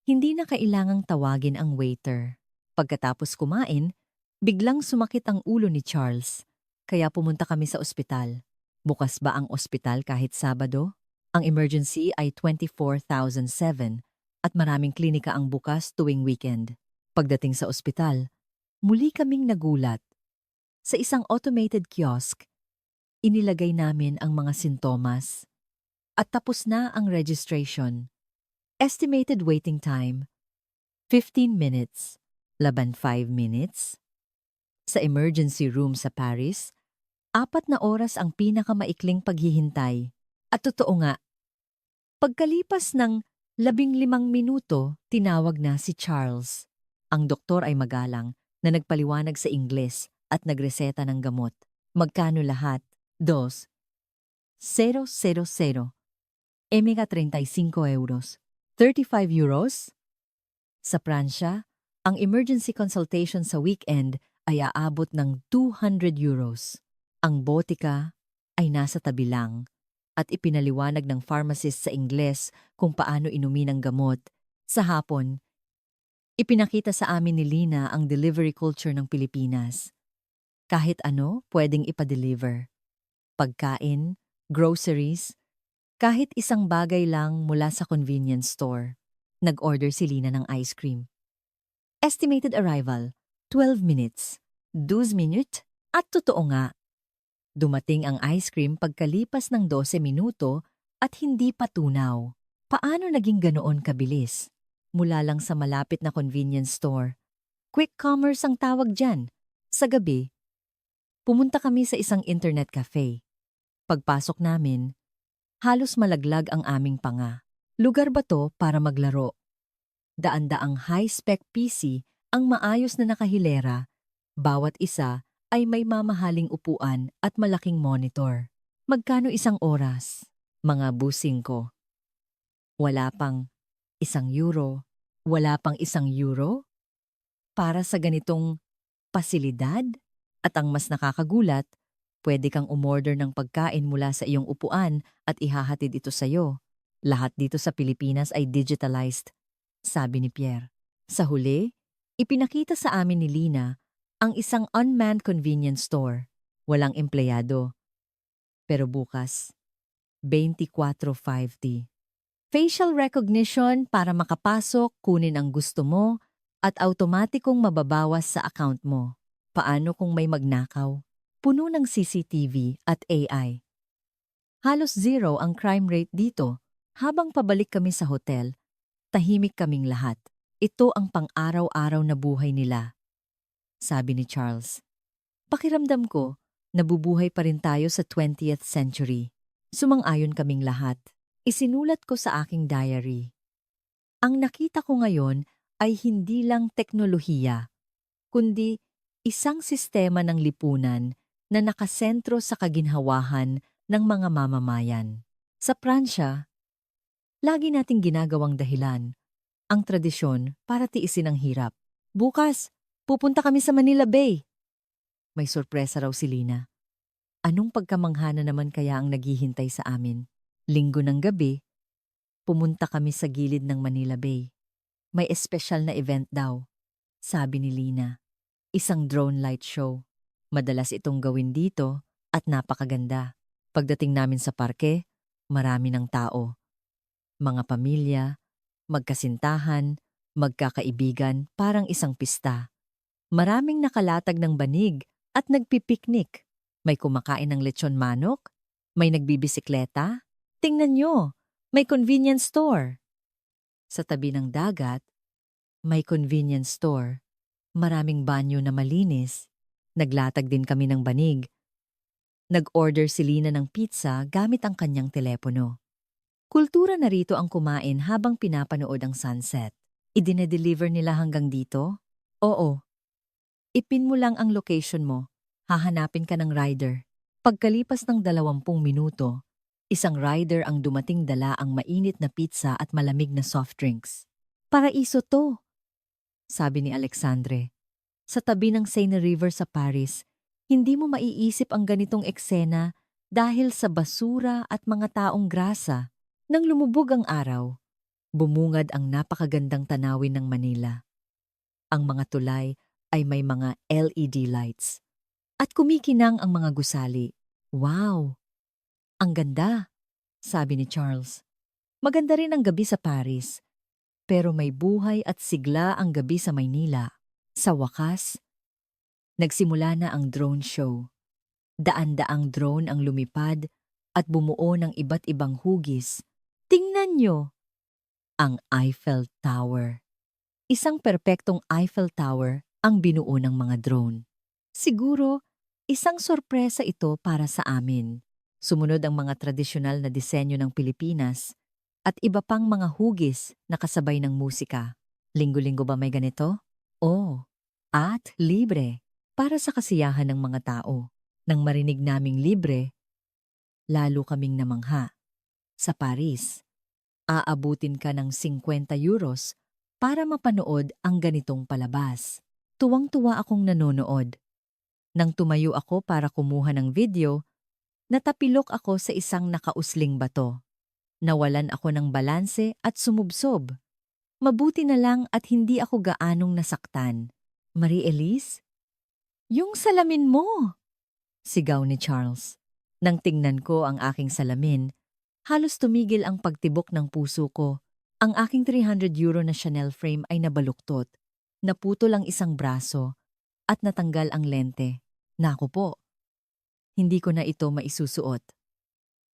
Hindi na kailangang tawagin ang waiter. Pagkatapos kumain, biglang sumakit ang ulo ni Charles. Kaya pumunta kami sa ospital. Bukas ba ang ospital kahit Sabado? Ang emergency ay 24/7 at maraming klinika ang bukas tuwing weekend. Pagdating sa ospital, muli kaming nagulat. Sa isang automated kiosk, inilagay namin ang mga sintomas. At tapos na ang registration. Estimated waiting time, 15 minutes, laban 5 minutes. Sa emergency room sa Paris, 4 oras ang pinakamaikling paghihintay. At totoo nga, pagkalipas ng 15 minuto, tinawag na si Charles. Ang doktor ay magalang na nagpaliwanag sa Ingles at nagreseta ng gamot. Magkano lahat? 2,000. Emega 35 euros. 35 euros? Sa Pransya, ang emergency consultation sa weekend ay aabot ng 200 euros. Ang botika ay nasa tabi lang at ipinaliwanag ng pharmacist sa Ingles kung paano inumin ang gamot. Sa hapon, ipinakita sa amin ni Lina ang delivery culture ng Pilipinas. Kahit ano, pwedeng ipa-deliver. Pagkain, groceries, kahit isang bagay lang mula sa convenience store. Nag-order si Lina ng ice cream. Estimated arrival, 12 minutes. 12 minutes? At totoo nga. Dumating ang ice cream pagkalipas ng 12 minuto at hindi pa tunaw. Paano naging ganoon kabilis? Mula lang sa malapit na convenience store. Quick commerce ang tawag dyan. Sa gabi, pumunta kami sa isang internet cafe. Pagpasok namin, halos malaglag ang aming panga. Lugar ba to para maglaro? Daan-daang high-spec PC ang maayos na nakahilera. Bawat isa ay may mamahaling upuan at malaking monitor. Magkano isang oras? Mga busing ko. Wala pang €1. Wala pang €1? Para sa ganitong pasilidad? At ang mas nakakagulat, pwede kang umorder ng pagkain mula sa iyong upuan at ihahatid ito sa'yo. Lahat dito sa Pilipinas ay digitalized, sabi ni Pierre. Sa huli, ipinakita sa amin ni Lina ang isang unmanned convenience store. Walang empleyado. Pero bukas, 24/50. Facial recognition para makapasok, kunin ang gusto mo, at automatikong mababawas sa account mo. Paano kung may magnakaw? Puno ng CCTV at AI. Halos zero ang crime rate dito. Habang pabalik kami sa hotel, tahimik kaming lahat. Ito ang pang-araw-araw na buhay nila, sabi ni Charles. Pakiramdam ko, nabubuhay pa rin tayo sa 20th century. Sumang-ayon kaming lahat. Isinulat ko sa aking diary. Ang nakita ko ngayon ay hindi lang teknolohiya, kundi isang sistema ng lipunan na nakasentro sa kaginhawahan ng mga mamamayan. Sa Pransya, lagi nating ginagawang dahilan ang tradisyon para tiisin ang hirap. Bukas, pupunta kami sa Manila Bay. May sorpresa raw si Lina. Anong pagkamanghana naman kaya ang naghihintay sa amin? Linggo ng gabi, pumunta kami sa gilid ng Manila Bay. May espesyal na event daw, sabi ni Lina. Isang drone light show. Madalas itong gawin dito at napakaganda. Pagdating namin sa parke, marami ng tao. Mga pamilya, magkasintahan, magkakaibigan, parang isang pista. Maraming nakalatag ng banig at nagpipiknik. May kumakain ng lechon manok, may nagbibisikleta. Tingnan nyo, may convenience store. Sa tabi ng dagat, may convenience store. Maraming banyo na malinis. Naglatag din kami ng banig. Nag-order si Lina ng pizza gamit ang kanyang telepono. Kultura na rito ang kumain habang pinapanood ang sunset. Idine-deliver nila hanggang dito? Oo. Ipin mo lang ang location mo. Hahanapin ka ng rider. Pagkalipas ng 20 minuto, isang rider ang dumating dala ang mainit na pizza at malamig na soft drinks. Paraiso to, sabi ni Alexandre. Sa tabi ng Seine River sa Paris, hindi mo maiisip ang ganitong eksena dahil sa basura at mga taong grasa. Nang lumubog ang araw, bumungad ang napakagandang tanawin ng Manila. Ang mga tulay ay may mga LED lights. At kumikinang ang mga gusali. Wow! Ang ganda, sabi ni Charles. Maganda rin ang gabi sa Paris. Pero may buhay at sigla ang gabi sa Maynila. Sa wakas, nagsimula na ang drone show. Daan-daang drone ang lumipad at bumuo ng iba't ibang hugis. Tingnan nyo! Ang Eiffel Tower. Isang perpektong Eiffel Tower ang binuo ng mga drone. Siguro, isang sorpresa ito para sa amin. Sumunod ang mga tradisyonal na disenyo ng Pilipinas at iba pang mga hugis na kasabay ng musika. Linggo-linggo ba may ganito? Oo. At libre. Para sa kasiyahan ng mga tao. Nang marinig naming libre, lalo kaming namangha. Sa Paris, aabutin ka ng 50 euros para mapanood ang ganitong palabas. Tuwang-tuwa akong nanonood. Nang tumayo ako para kumuha ng video, natapilok ako sa isang nakausling bato. Nawalan ako ng balanse at sumubsob. Mabuti na lang at hindi ako gaanong nasaktan. Marie-Elise? Yung salamin mo! Sigaw ni Charles. Nang tingnan ko ang aking salamin, halos tumigil ang pagtibok ng puso ko. Ang aking 300 euro na Chanel frame ay nabaluktot. Naputol ang isang braso at natanggal ang lente. Naku po, hindi ko na ito maisusuot.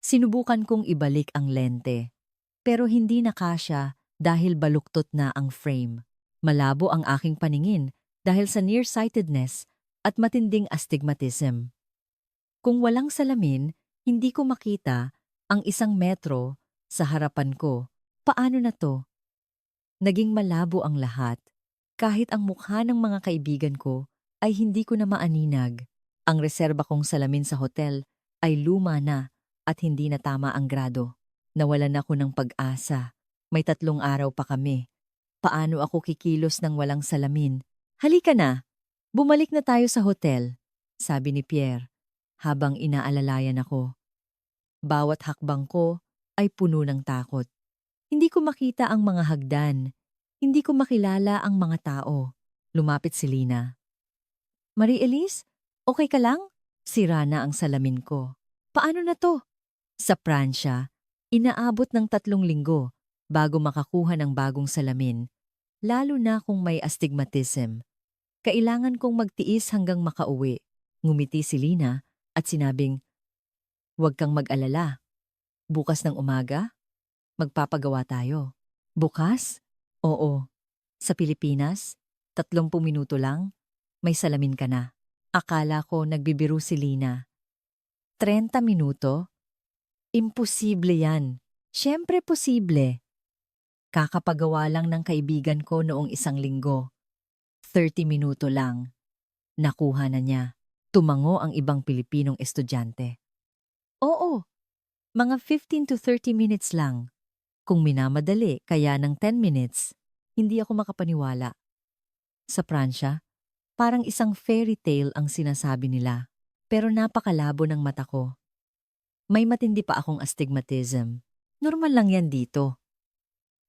Sinubukan kong ibalik ang lente, pero hindi nakasya dahil baluktot na ang frame. Malabo ang aking paningin dahil sa nearsightedness at matinding astigmatism. Kung walang salamin, hindi ko makita ang 1 metro sa harapan ko. Paano na to? Naging malabo ang lahat. Kahit ang mukha ng mga kaibigan ko ay hindi ko na maaninag. Ang reserba kong salamin sa hotel ay luma na at hindi na tama ang grado. Nawalan ako ng pag-asa. May 3 araw pa kami. Paano ako kikilos ng walang salamin? Halika na, bumalik na tayo sa hotel, sabi ni Pierre habang inaalalayan ako. Bawat hakbang ko ay puno ng takot. Hindi ko makita ang mga hagdan. Hindi ko makilala ang mga tao. Lumapit si Lina. Marie-Elise, okay ka lang? Sira na ang salamin ko. Paano na to? Sa Pransya, inaabot ng 3 linggo bago makakuha ng bagong salamin, lalo na kung may astigmatism. Kailangan kong magtiis hanggang makauwi. Ngumiti si Lina at sinabing, "Huwag kang mag-alala. Bukas ng umaga, magpapagawa tayo." Bukas? Oo. Sa Pilipinas, 30 minuto lang, may salamin ka na. Akala ko nagbibiro si Lina. 30 minuto? Imposible yan. Siyempre posible. Kakapagawa lang ng kaibigan ko noong 1 linggo. 30 minuto lang. Nakuha na niya. Tumango ang ibang Pilipinong estudyante. Oo, mga 15 to 30 minutes lang. Kung minamadali kaya ng 10 minutes, hindi ako makapaniwala. Sa Pransya, parang isang fairy tale ang sinasabi nila, pero napakalabo ng mata ko. May matindi pa akong astigmatism. Normal lang yan dito.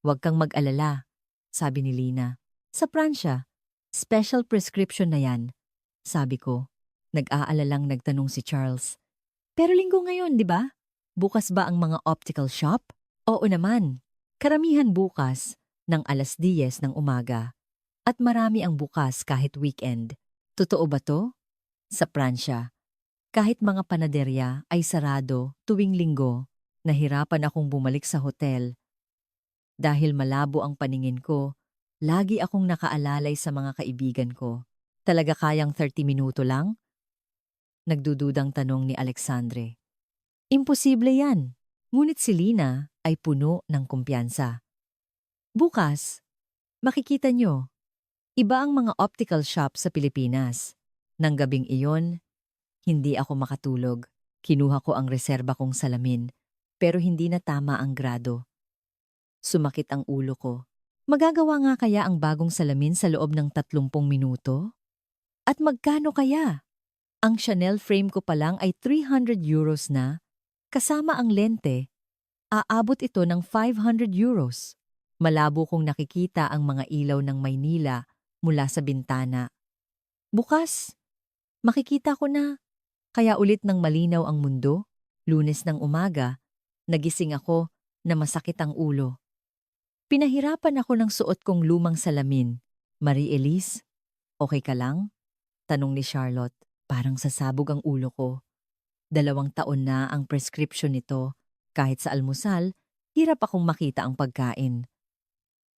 Huwag kang mag-alala, sabi ni Lina. Sa Pransya, special prescription na yan, sabi ko. Nag-aalalang nagtanong si Charles. Pero linggo ngayon, di ba? Bukas ba ang mga optical shop? Oo naman. Karamihan bukas ng 10:00 ng umaga. At marami ang bukas kahit weekend. Totoo ba to? Sa Pransya, kahit mga panaderya ay sarado tuwing linggo, nahirapan akong bumalik sa hotel. Dahil malabo ang paningin ko, lagi akong nakaalalay sa mga kaibigan ko. Talaga kayang 30 minuto lang? Nagdududang tanong ni Alexandre. Imposible yan. Ngunit si Lina ay puno ng kumpiyansa. Bukas, makikita nyo, iba ang mga optical shop sa Pilipinas. Nang gabing iyon, hindi ako makatulog. Kinuha ko ang reserba kong salamin, pero hindi na tama ang grado. Sumakit ang ulo ko. Magagawa nga kaya ang bagong salamin sa loob ng 30 minuto? At magkano kaya? Ang Chanel frame ko pa lang ay 300 euros na. Kasama ang lente, aabot ito ng 500 euros. Malabo kong nakikita ang mga ilaw ng Maynila mula sa bintana. Bukas, makikita ko na. Kaya ulit ng malinaw ang mundo, Lunes ng umaga, nagising ako na masakit ang ulo. Pinahirapan ako ng suot kong lumang salamin. Marie-Elise, okay ka lang? Tanong ni Charlotte. Parang sasabog ang ulo ko. 2 taon na ang prescription nito. Kahit sa almusal, hirap akong makita ang pagkain.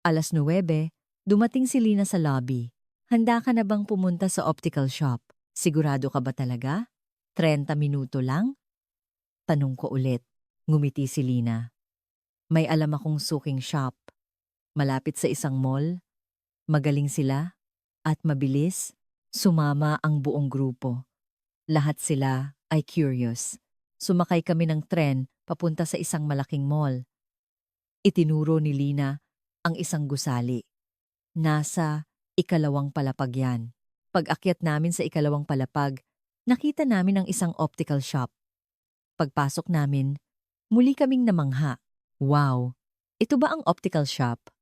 9:00, dumating si Lina sa lobby. Handa ka na bang pumunta sa optical shop? Sigurado ka ba talaga? 30 minuto lang? Tanong ko ulit. Ngumiti si Lina. May alam akong suking shop. Malapit sa isang mall. Magaling sila. At mabilis. Sumama ang buong grupo. Lahat sila ay curious. Sumakay kami ng tren papunta sa isang malaking mall. Itinuro ni Lina ang isang gusali. Nasa ikalawang palapag yan. Pag-akyat namin sa ikalawang palapag, nakita namin ang isang optical shop. Pagpasok namin, muli kaming namangha. Wow! Ito ba ang optical shop?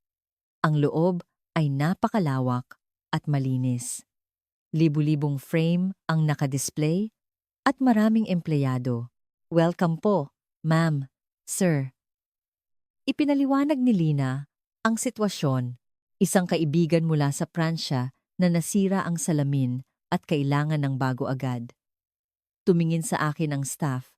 Ang loob ay napakalawak at malinis. Libu-libong frame ang nakadisplay at maraming empleyado. Welcome po, ma'am, sir. Ipinaliwanag ni Lina ang sitwasyon. Isang kaibigan mula sa Pransya na nasira ang salamin at kailangan ng bago agad. Tumingin sa akin ang staff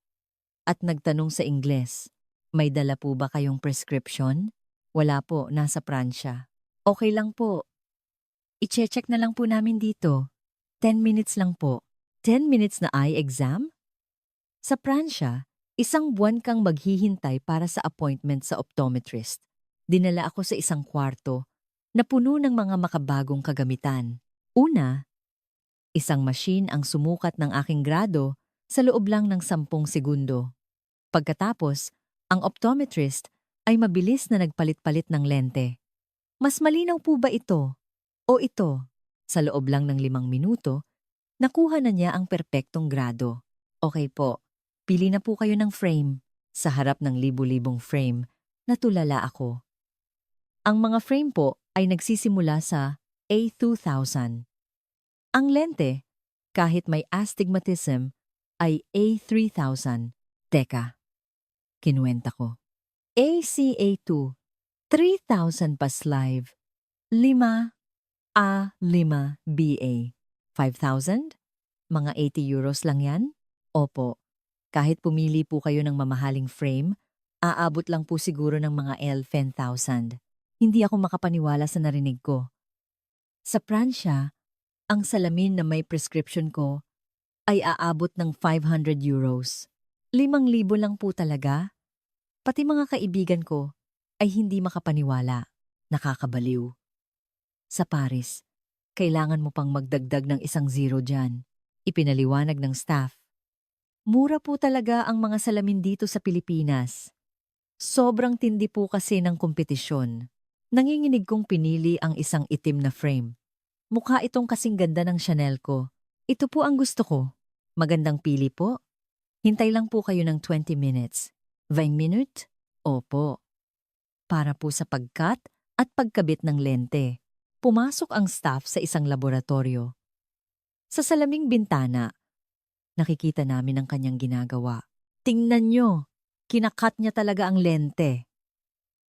at nagtanong sa Ingles, may dala po ba kayong prescription? Wala po, nasa Pransya. Okay lang po. I-check na lang po namin dito. 10 minutes lang po. 10 minutes na eye exam? Sa Pransya, isang buwan kang maghihintay para sa appointment sa optometrist. Dinala ako sa isang kwarto na puno ng mga makabagong kagamitan. Una, isang machine ang sumukat ng aking grado sa loob lang ng 10 segundo. Pagkatapos, ang optometrist ay mabilis na nagpalit-palit ng lente. Mas malinaw po ba ito? O ito? Sa loob lang ng 5 minuto, nakuha na niya ang perpektong grado. Okay po, pili na po kayo ng frame. Sa harap ng libu-libong frame, natulala ako. Ang mga frame po ay nagsisimula sa A2000. Ang lente, kahit may astigmatism, ay A3000. Teka, kinuwenta ko. ACA2, 3,000 pa live. 5 A5 BA. 5,000? Mga 80 euros lang yan? Opo. Kahit pumili po kayo ng mamahaling frame, aabot lang po siguro ng mga L10,000. Hindi ako makapaniwala sa narinig ko. Sa Pransya, ang salamin na may prescription ko ay aabot ng 500 euros. 5,000 lang po talaga? Pati mga kaibigan ko ay hindi makapaniwala. Nakakabaliw. Sa Paris, kailangan mo pang magdagdag ng 1 zero dyan. Ipinaliwanag ng staff. Mura po talaga ang mga salamin dito sa Pilipinas. Sobrang tindi po kasi ng kompetisyon. Nanginginig kong pinili ang isang itim na frame. Mukha itong kasing ganda ng Chanel ko. Ito po ang gusto ko. Magandang pili po. Hintay lang po kayo ng 20 minutes. 20 minutes? Opo. Para po sa pagkat at pagkabit ng lente. Pumasok ang staff sa isang laboratorio. Sa salaming bintana, nakikita namin ang kanyang ginagawa. Tingnan nyo, kinakat niya talaga ang lente.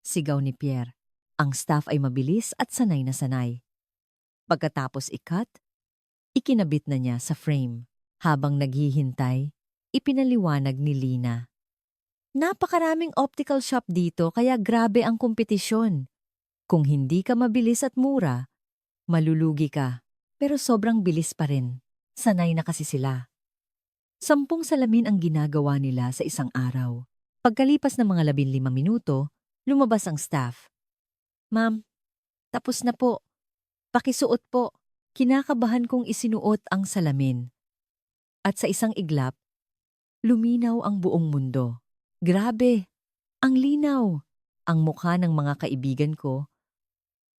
Sigaw ni Pierre. Ang staff ay mabilis at sanay na sanay. Pagkatapos ikat, ikinabit na niya sa frame. Habang naghihintay, ipinaliwanag ni Lina. Napakaraming optical shop dito kaya grabe ang kompetisyon. Kung hindi ka mabilis at mura, malulugi ka. Pero sobrang bilis pa rin. Sanay na kasi sila. 10 salamin ang ginagawa nila sa isang araw. Pagkalipas ng mga 15 minuto, lumabas ang staff. Ma'am, tapos na po. Pakisuot po. Kinakabahan kong isinuot ang salamin. At sa isang iglap, luminaw ang buong mundo. Grabe! Ang linaw! Ang mukha ng mga kaibigan ko,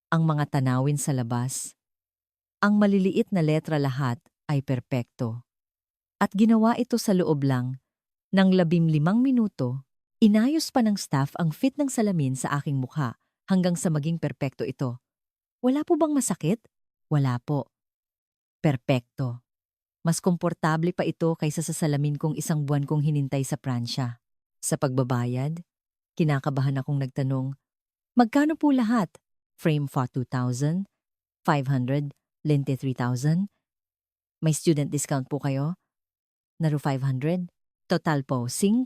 ang mga tanawin sa labas, ang maliliit na letra lahat ay perpekto. At ginawa ito sa loob lang ng 15 minuto, inayos pa ng staff ang fit ng salamin sa aking mukha hanggang sa maging perpekto ito. Wala po bang masakit? Wala po. Perpekto. Mas komportable pa ito kaysa sa salamin kong 1 buwan kong hinintay sa Pransya. Sa pagbabayad, kinakabahan akong nagtanong, magkano po lahat? Frame for 2,000, 500, lente 3,000. May student discount po kayo? Naru 500. Total po, 5?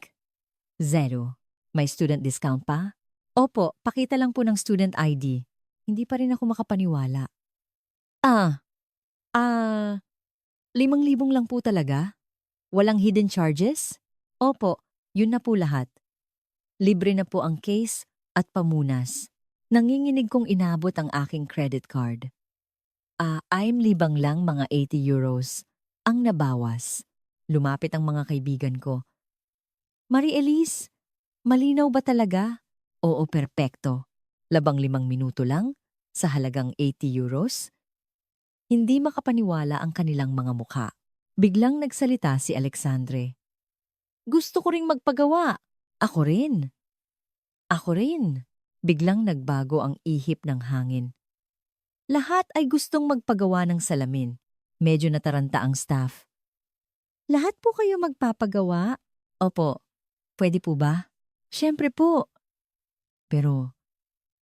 0. May student discount pa? Opo, pakita lang po ng student ID. Hindi pa rin ako makapaniwala. Ah, ah, 5,000 lang po talaga? Walang hidden charges? Opo, yun na po lahat. Libre na po ang case at pamunas. Nanginginig kong inabot ang aking credit card. I'm libang lang mga €80 ang nabawas. Lumapit ang mga kaibigan ko. Marie Elise, malinaw ba talaga? Oo, perpekto. Labang 5 minuto lang? Sa halagang €80? Hindi makapaniwala ang kanilang mga mukha. Biglang nagsalita si Alexandre. Gusto ko ring magpagawa. Ako rin. Ako rin. Biglang nagbago ang ihip ng hangin. Lahat ay gustong magpagawa ng salamin. Medyo nataranta ang staff. Lahat po kayo magpapagawa? Opo. Pwede po ba? Siyempre po. Pero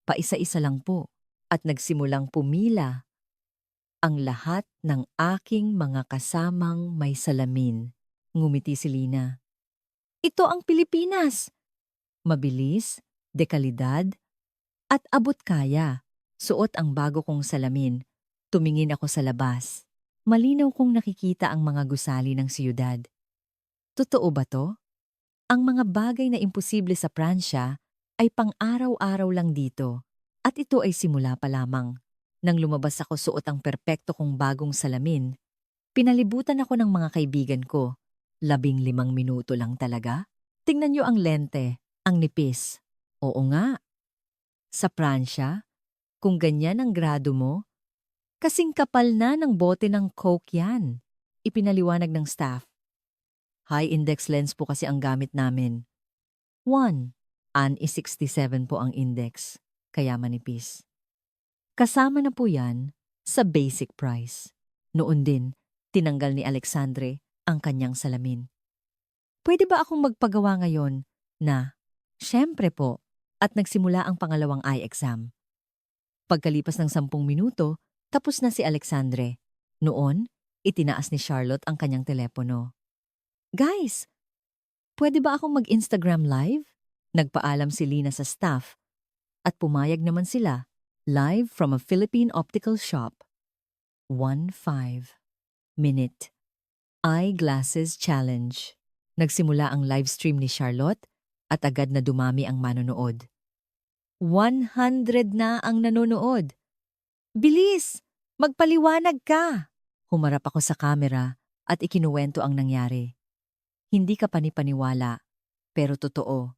paisa-isa lang po at nagsimulang pumila ang lahat ng aking mga kasamang may salamin. Ngumiti si Lina. Ito ang Pilipinas. Mabilis, dekalidad, at abot kaya. Suot ang bago kong salamin. Tumingin ako sa labas. Malinaw kong nakikita ang mga gusali ng siyudad. Totoo ba to? Ang mga bagay na imposible sa Pransya ay pang-araw-araw lang dito. At ito ay simula pa lamang. Nang lumabas ako suot ang perpekto kong bagong salamin, pinalibutan ako ng mga kaibigan ko. 15 minuto lang talaga? Tingnan niyo ang lente, ang nipis. Oo nga. Sa Pransya, kung ganyan ang grado mo, kasing kapal na ng bote ng Coke yan. Ipinaliwanag ng staff. High index lens po kasi ang gamit namin. 1. An is 67 po ang index, kaya manipis. Kasama na po yan sa basic price. Noon din, tinanggal ni Alexandre ang kanyang salamin. Pwede ba akong magpagawa ngayon na, syempre po, at nagsimula ang pangalawang eye exam. Pagkalipas ng 10 minuto, tapos na si Alexandre. Noon, itinaas ni Charlotte ang kanyang telepono. Guys, pwede ba akong mag-Instagram live? Nagpaalam si Lina sa staff at pumayag naman sila live from a Philippine optical shop. 1-5-minute eyeglasses challenge. Nagsimula ang live stream ni Charlotte at agad na dumami ang manonood. 100 na ang nanonood. Bilis! Magpaliwanag ka! Humarap ako sa kamera at ikinuwento ang nangyari. Hindi ka panipaniwala, pero totoo.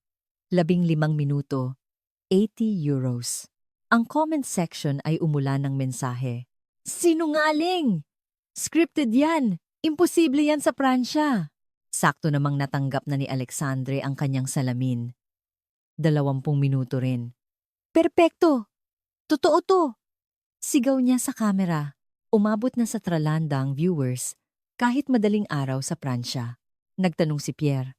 15 minuto, €80. Ang comment section ay umulan ng mensahe. Sinungaling! Scripted yan! Imposible yan sa Pransya! Sakto namang natanggap na ni Alexandre ang kanyang salamin. 20 minuto rin. Perpekto! Totoo to! Sigaw niya sa kamera. Umabot na sa tralanda ang viewers kahit madaling araw sa Pransya. Nagtanong si Pierre.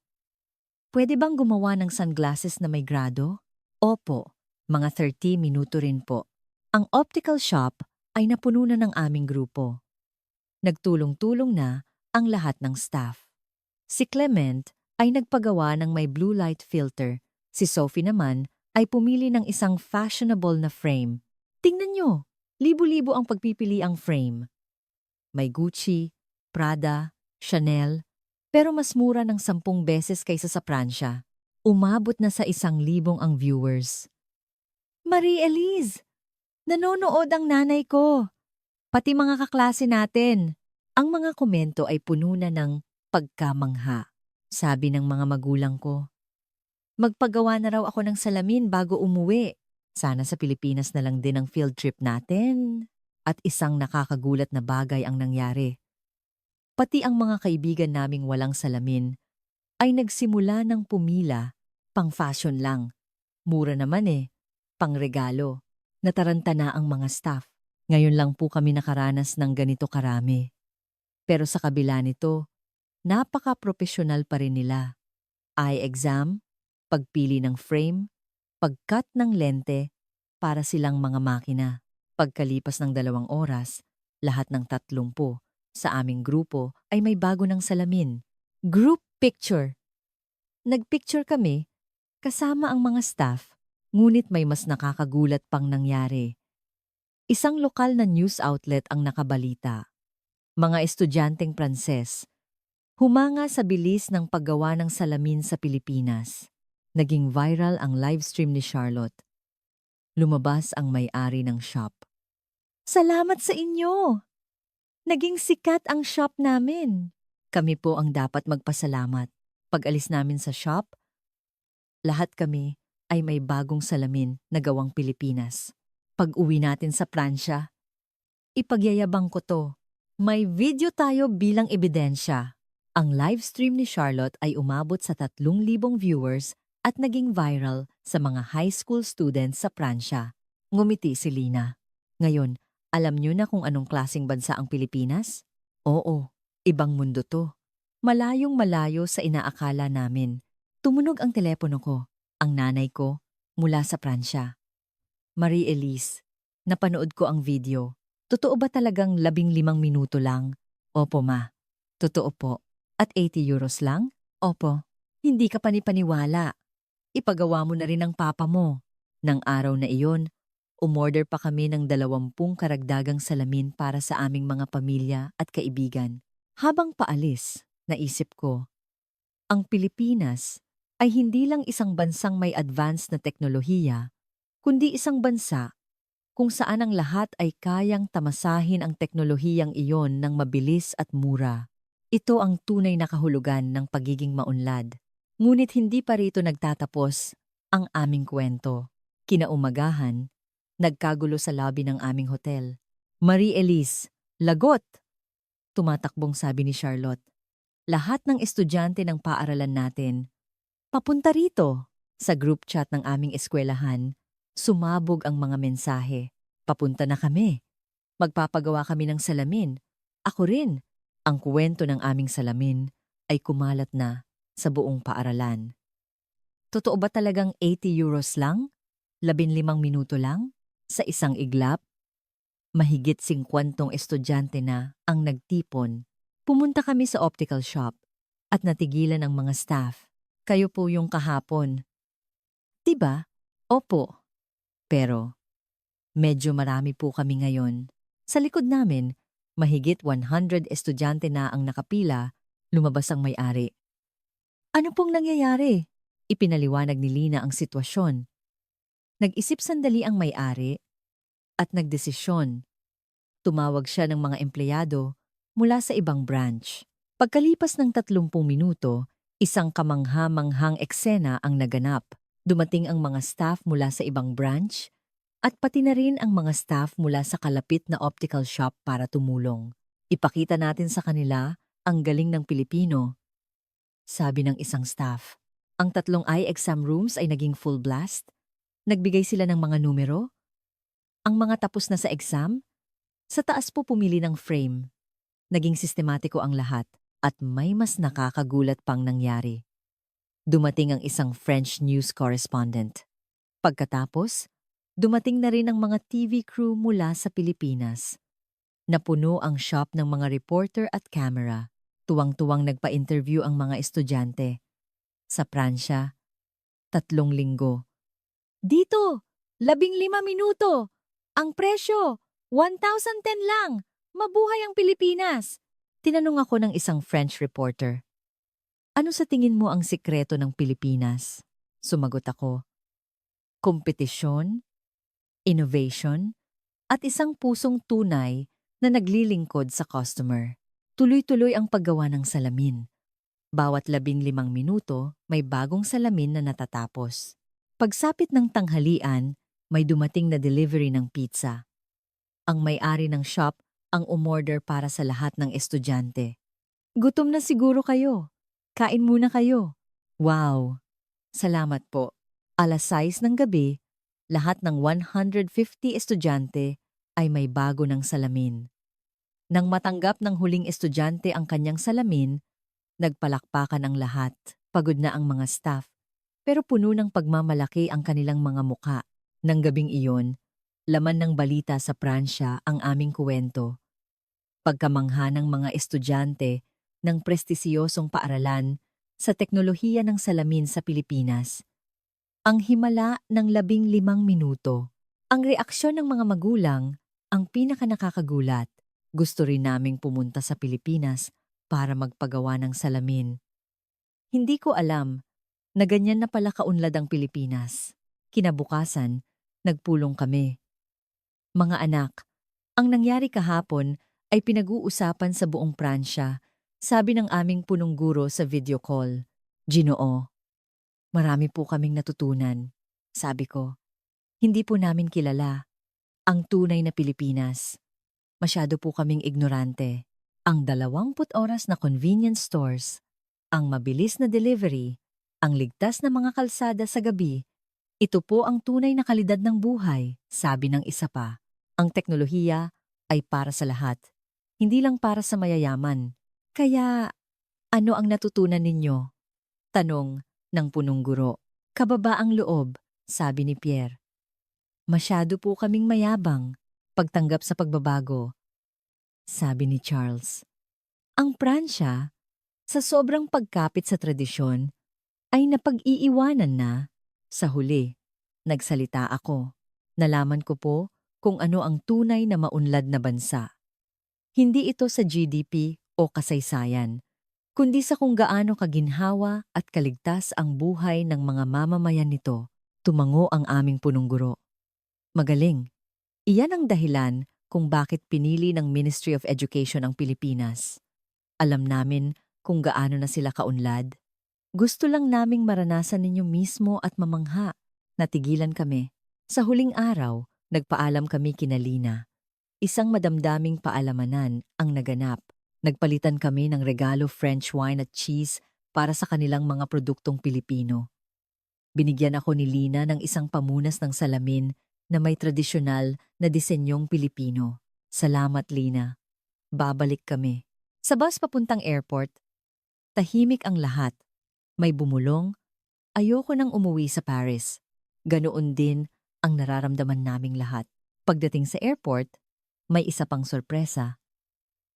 Pwede bang gumawa ng sunglasses na may grado? Opo, mga 30 minuto rin po. Ang optical shop ay napuno na ng aming grupo. Nagtulong-tulong na ang lahat ng staff. Si Clement ay nagpagawa ng may blue light filter. Si Sophie naman ay pumili ng isang fashionable na frame. Tingnan nyo, libo-libo ang pagpipili ang frame. May Gucci, Prada, Chanel, pero mas mura ng 10 beses kaysa sa Pransya. Umabot na sa 1,000 ang viewers. Marie Elise, nanonood ang nanay ko. Pati mga kaklase natin. Ang mga komento ay puno na ng pagkamangha. Sabi ng mga magulang ko. Magpagawa na raw ako ng salamin bago umuwi. Sana sa Pilipinas na lang din ang field trip natin. At isang nakakagulat na bagay ang nangyari. Pati ang mga kaibigan naming walang salamin ay nagsimula ng pumila, pang fashion lang. Mura naman pang regalo. Nataranta na ang mga staff. Ngayon lang po kami nakaranas ng ganito karami. Pero sa kabila nito, napaka-professional pa rin nila. Eye exam, pagpili ng frame, pagkat ng lente, para silang mga makina. Pagkalipas ng 2 oras, lahat ng 30 sa aming grupo ay may bago ng salamin. Group picture. Nagpicture kami, kasama ang mga staff, ngunit may mas nakakagulat pang nangyari. Isang lokal na news outlet ang nakabalita. Mga estudyanteng Pranses, humanga sa bilis ng paggawa ng salamin sa Pilipinas. Naging viral ang livestream ni Charlotte. Lumabas ang may-ari ng shop. Salamat sa inyo! Naging sikat ang shop namin. Kami po ang dapat magpasalamat. Pag-alis namin sa shop, lahat kami ay may bagong salamin na gawang Pilipinas. Pag-uwi natin sa Pransya, ipagyayabang ko to. May video tayo bilang ebidensya. Ang livestream ni Charlotte ay umabot sa 3,000 viewers at naging viral sa mga high school students sa Pransya. Ngumiti si Lina. Ngayon, alam niyo na kung anong klaseng bansa ang Pilipinas? Oo, ibang mundo to. Malayong malayo sa inaakala namin. Tumunog ang telepono ko. Ang nanay ko, mula sa Pransya. Marie-Elise, napanood ko ang video. Totoo ba talagang 15 minuto lang? Opo ma. Totoo po. At 80 euros lang? Opo. Hindi ka panipaniwala. Ipagawa mo na rin ang papa mo. Nang araw na iyon, umorder pa kami ng 20 karagdagang salamin para sa aming mga pamilya at kaibigan. Habang paalis, naisip ko, ang Pilipinas ay hindi lang isang bansang may advanced na teknolohiya, kundi isang bansa kung saan ang lahat ay kayang tamasahin ang teknolohiyang iyon ng mabilis at mura. Ito ang tunay na kahulugan ng pagiging maunlad. Ngunit hindi pa rito nagtatapos ang aming kwento. Kinaumagahan, nagkagulo sa lobby ng aming hotel. Marie-Elise, lagot! Tumatakbong sabi ni Charlotte. Lahat ng estudyante ng paaralan natin, papunta rito. Sa group chat ng aming eskwelahan, sumabog ang mga mensahe. Papunta na kami. Magpapagawa kami ng salamin. Ako rin. Ang kwento ng aming salamin ay kumalat na sa buong paaralan. Totoo ba talagang 80 euros lang? 15 minuto lang? Sa isang iglap? Mahigit 50 estudyante na ang nagtipon. Pumunta kami sa optical shop at natigilan ang mga staff. Kayo po yung kahapon. Diba? Opo. Pero, medyo marami po kami ngayon. Sa likod namin, mahigit 100 estudyante na ang nakapila, lumabas ang may-ari. Ano pong nangyayari? Ipinaliwanag ni Lina ang sitwasyon. Nag-isip sandali ang may-ari at nagdesisyon. Tumawag siya ng mga empleyado mula sa ibang branch. Pagkalipas ng 30 minuto, isang kamangha-manghang eksena ang naganap. Dumating ang mga staff mula sa ibang branch at pati na rin ang mga staff mula sa kalapit na optical shop para tumulong. Ipakita natin sa kanila ang galing ng Pilipino, sabi ng isang staff. Ang 3 eye exam rooms ay naging full blast. Nagbigay sila ng mga numero. Ang mga tapos na sa exam, sa taas po pumili ng frame. Naging sistematiko ang lahat at may mas nakakagulat pang nangyari. Dumating ang isang French news correspondent. Pagkatapos, dumating na rin ang mga TV crew mula sa Pilipinas. Napuno ang shop ng mga reporter at camera. Tuwang-tuwang nagpa-interview ang mga estudyante. Sa Pransya, 3 linggo. Dito, 15 minuto. Ang presyo, 1,010 lang. Mabuhay ang Pilipinas! Tinanong ako ng isang French reporter. Ano sa tingin mo ang sikreto ng Pilipinas? Sumagot ako. Kompetisyon, innovation, at isang pusong tunay na naglilingkod sa customer. Tuloy-tuloy ang paggawa ng salamin. Bawat 15 minuto, may bagong salamin na natatapos. Pagsapit ng tanghalian, may dumating na delivery ng pizza. Ang may-ari ng shop ang umorder para sa lahat ng estudyante. Gutom na siguro kayo. Kain muna kayo. Wow! Salamat po. 6:00 ng gabi, lahat ng 150 estudyante ay may bago ng salamin. Nang matanggap ng huling estudyante ang kanyang salamin, nagpalakpakan ang lahat. Pagod na ang mga staff, pero puno ng pagmamalaki ang kanilang mga muka. Nang gabing iyon, laman ng balita sa Pransya ang aming kuwento. Pagkamangha ng mga estudyante ng prestisiyosong paaralan sa teknolohiya ng salamin sa Pilipinas. Ang himala ng 15 minuto. Ang reaksyon ng mga magulang Ang pinakanakakagulat, gusto rin naming pumunta sa Pilipinas para magpagawa ng salamin. Hindi ko alam na ganyan na pala kaunlad ang Pilipinas. Kinabukasan, nagpulong kami. Mga anak, ang nangyari kahapon ay pinag-uusapan sa buong Pransya, sabi ng aming punong guro sa video call. Ginoo, marami po kaming natutunan. Sabi ko, hindi po namin kilala ang tunay na Pilipinas. Masyado po kaming ignorante. Ang 20 oras na convenience stores, ang mabilis na delivery, ang ligtas na mga kalsada sa gabi, ito po ang tunay na kalidad ng buhay, sabi ng isa pa. Ang teknolohiya ay para sa lahat, hindi lang para sa mayayaman. Kaya, ano ang natutunan ninyo? Tanong ng punong guro. Kababaang loob, sabi ni Pierre. Masyado po kaming mayabang, pagtanggap sa pagbabago, sabi ni Charles. Ang Pransya, sa sobrang pagkapit sa tradisyon, ay napag-iiwanan na. Sa huli, nagsalita ako. Nalaman ko po kung ano ang tunay na maunlad na bansa. Hindi ito sa GDP o kasaysayan, kundi sa kung gaano kaginhawa at kaligtas ang buhay ng mga mamamayan nito, tumango ang aming punong guro. Magaling. Iyan ang dahilan kung bakit pinili ng Ministry of Education ang Pilipinas. Alam namin kung gaano na sila kaunlad. Gusto lang naming maranasan ninyo mismo at mamangha. Natigilan kami. Sa huling araw, nagpaalam kami kina Lina. Isang madamdaming paalamanan ang naganap. Nagpalitan kami ng regalo French wine at cheese para sa kanilang mga produktong Pilipino. Binigyan ako ni Lina ng isang pamunas ng salamin na may tradisyonal na disenyong Pilipino. Salamat, Lina. Babalik kami. Sa bus papuntang airport, tahimik ang lahat. May bumulong. Ayoko nang umuwi sa Paris. Ganoon din ang nararamdaman naming lahat. Pagdating sa airport, may isa pang sorpresa.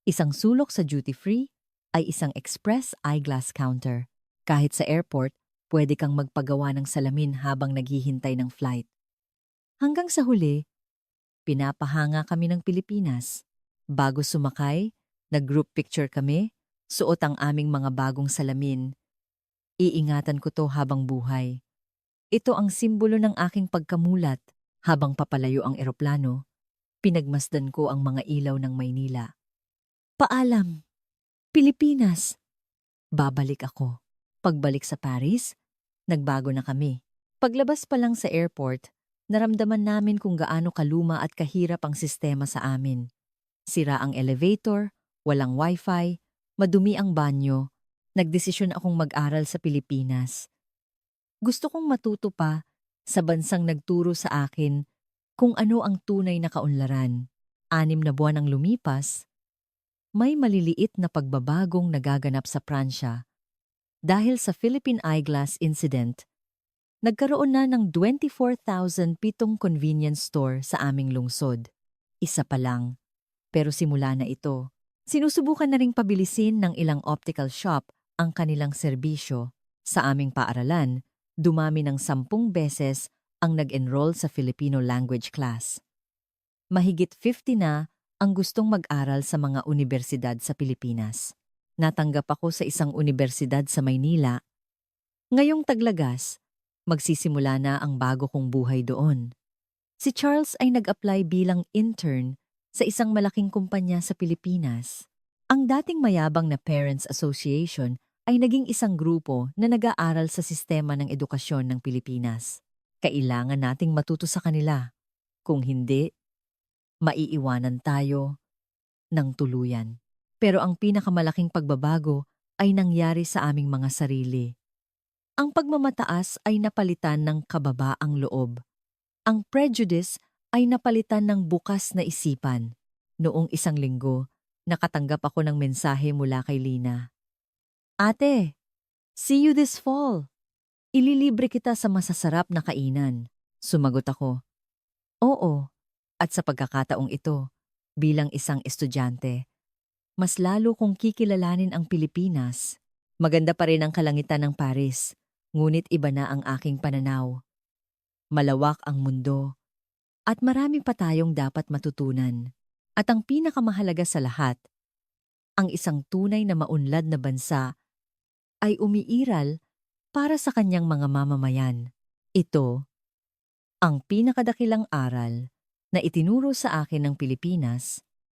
Isang sulok sa duty-free ay isang express eyeglass counter. Kahit sa airport, pwede kang magpagawa ng salamin habang naghihintay ng flight. Hanggang sa huli, pinapahanga kami ng Pilipinas. Bago sumakay, nag-group picture kami, suot ang aming mga bagong salamin. Iingatan ko to habang buhay. Ito ang simbolo ng aking pagkamulat. Habang papalayo ang eroplano, pinagmasdan ko ang mga ilaw ng Maynila. Paalam! Pilipinas! Babalik ako. Pagbalik sa Paris, nagbago na kami. Paglabas pa lang sa airport, naramdaman namin kung gaano kaluma at kahirap ang sistema sa amin. Sira ang elevator, walang wifi, madumi ang banyo. Nagdesisyon akong mag-aral sa Pilipinas. Gusto kong matuto pa sa bansang nagturo sa akin kung ano ang tunay na kaunlaran. 6 na buwan ang lumipas, may maliliit na pagbabagong nagaganap sa Pransya. Dahil sa Philippine Eyeglass Incident, nagkaroon na ng 24,000 pitong convenience store sa aming lungsod. Isa pa lang, pero simula na ito. Sinusubukan na ring pabilisin ng ilang optical shop ang kanilang serbisyo. Sa aming paaralan, dumami ng 10 beses ang nag-enroll sa Filipino language class. Mahigit 50 na ang gustong mag-aral sa mga unibersidad sa Pilipinas. Natanggap ako sa isang unibersidad sa Maynila. Ngayong Taglagas, magsisimula na ang bago kong buhay doon. Si Charles ay nag-apply bilang intern sa isang malaking kumpanya sa Pilipinas. Ang dating mayabang na Parents Association ay naging isang grupo na nag-aaral sa sistema ng edukasyon ng Pilipinas. Kailangan nating matuto sa kanila. Kung hindi, maiiwanan tayo ng tuluyan. Pero ang pinakamalaking pagbabago ay nangyari sa aming mga sarili. Ang pagmamataas ay napalitan ng kababaang loob. Ang prejudice ay napalitan ng bukas na isipan. Noong 1 linggo, nakatanggap ako ng mensahe mula kay Lina. Ate, see you this fall. Ililibre kita sa masasarap na kainan. Sumagot ako. Oo, at sa pagkakataong ito, bilang isang estudyante, mas lalo kong kikilalanin ang Pilipinas. Maganda pa rin ang kalangitan ng Paris, ngunit iba na ang aking pananaw. Malawak ang mundo. At marami pa tayong dapat matutunan. At ang pinakamahalaga sa lahat, ang isang tunay na maunlad na bansa ay umiiral para sa kanyang mga mamamayan. Ito ang pinakadakilang aral na itinuro sa akin ng Pilipinas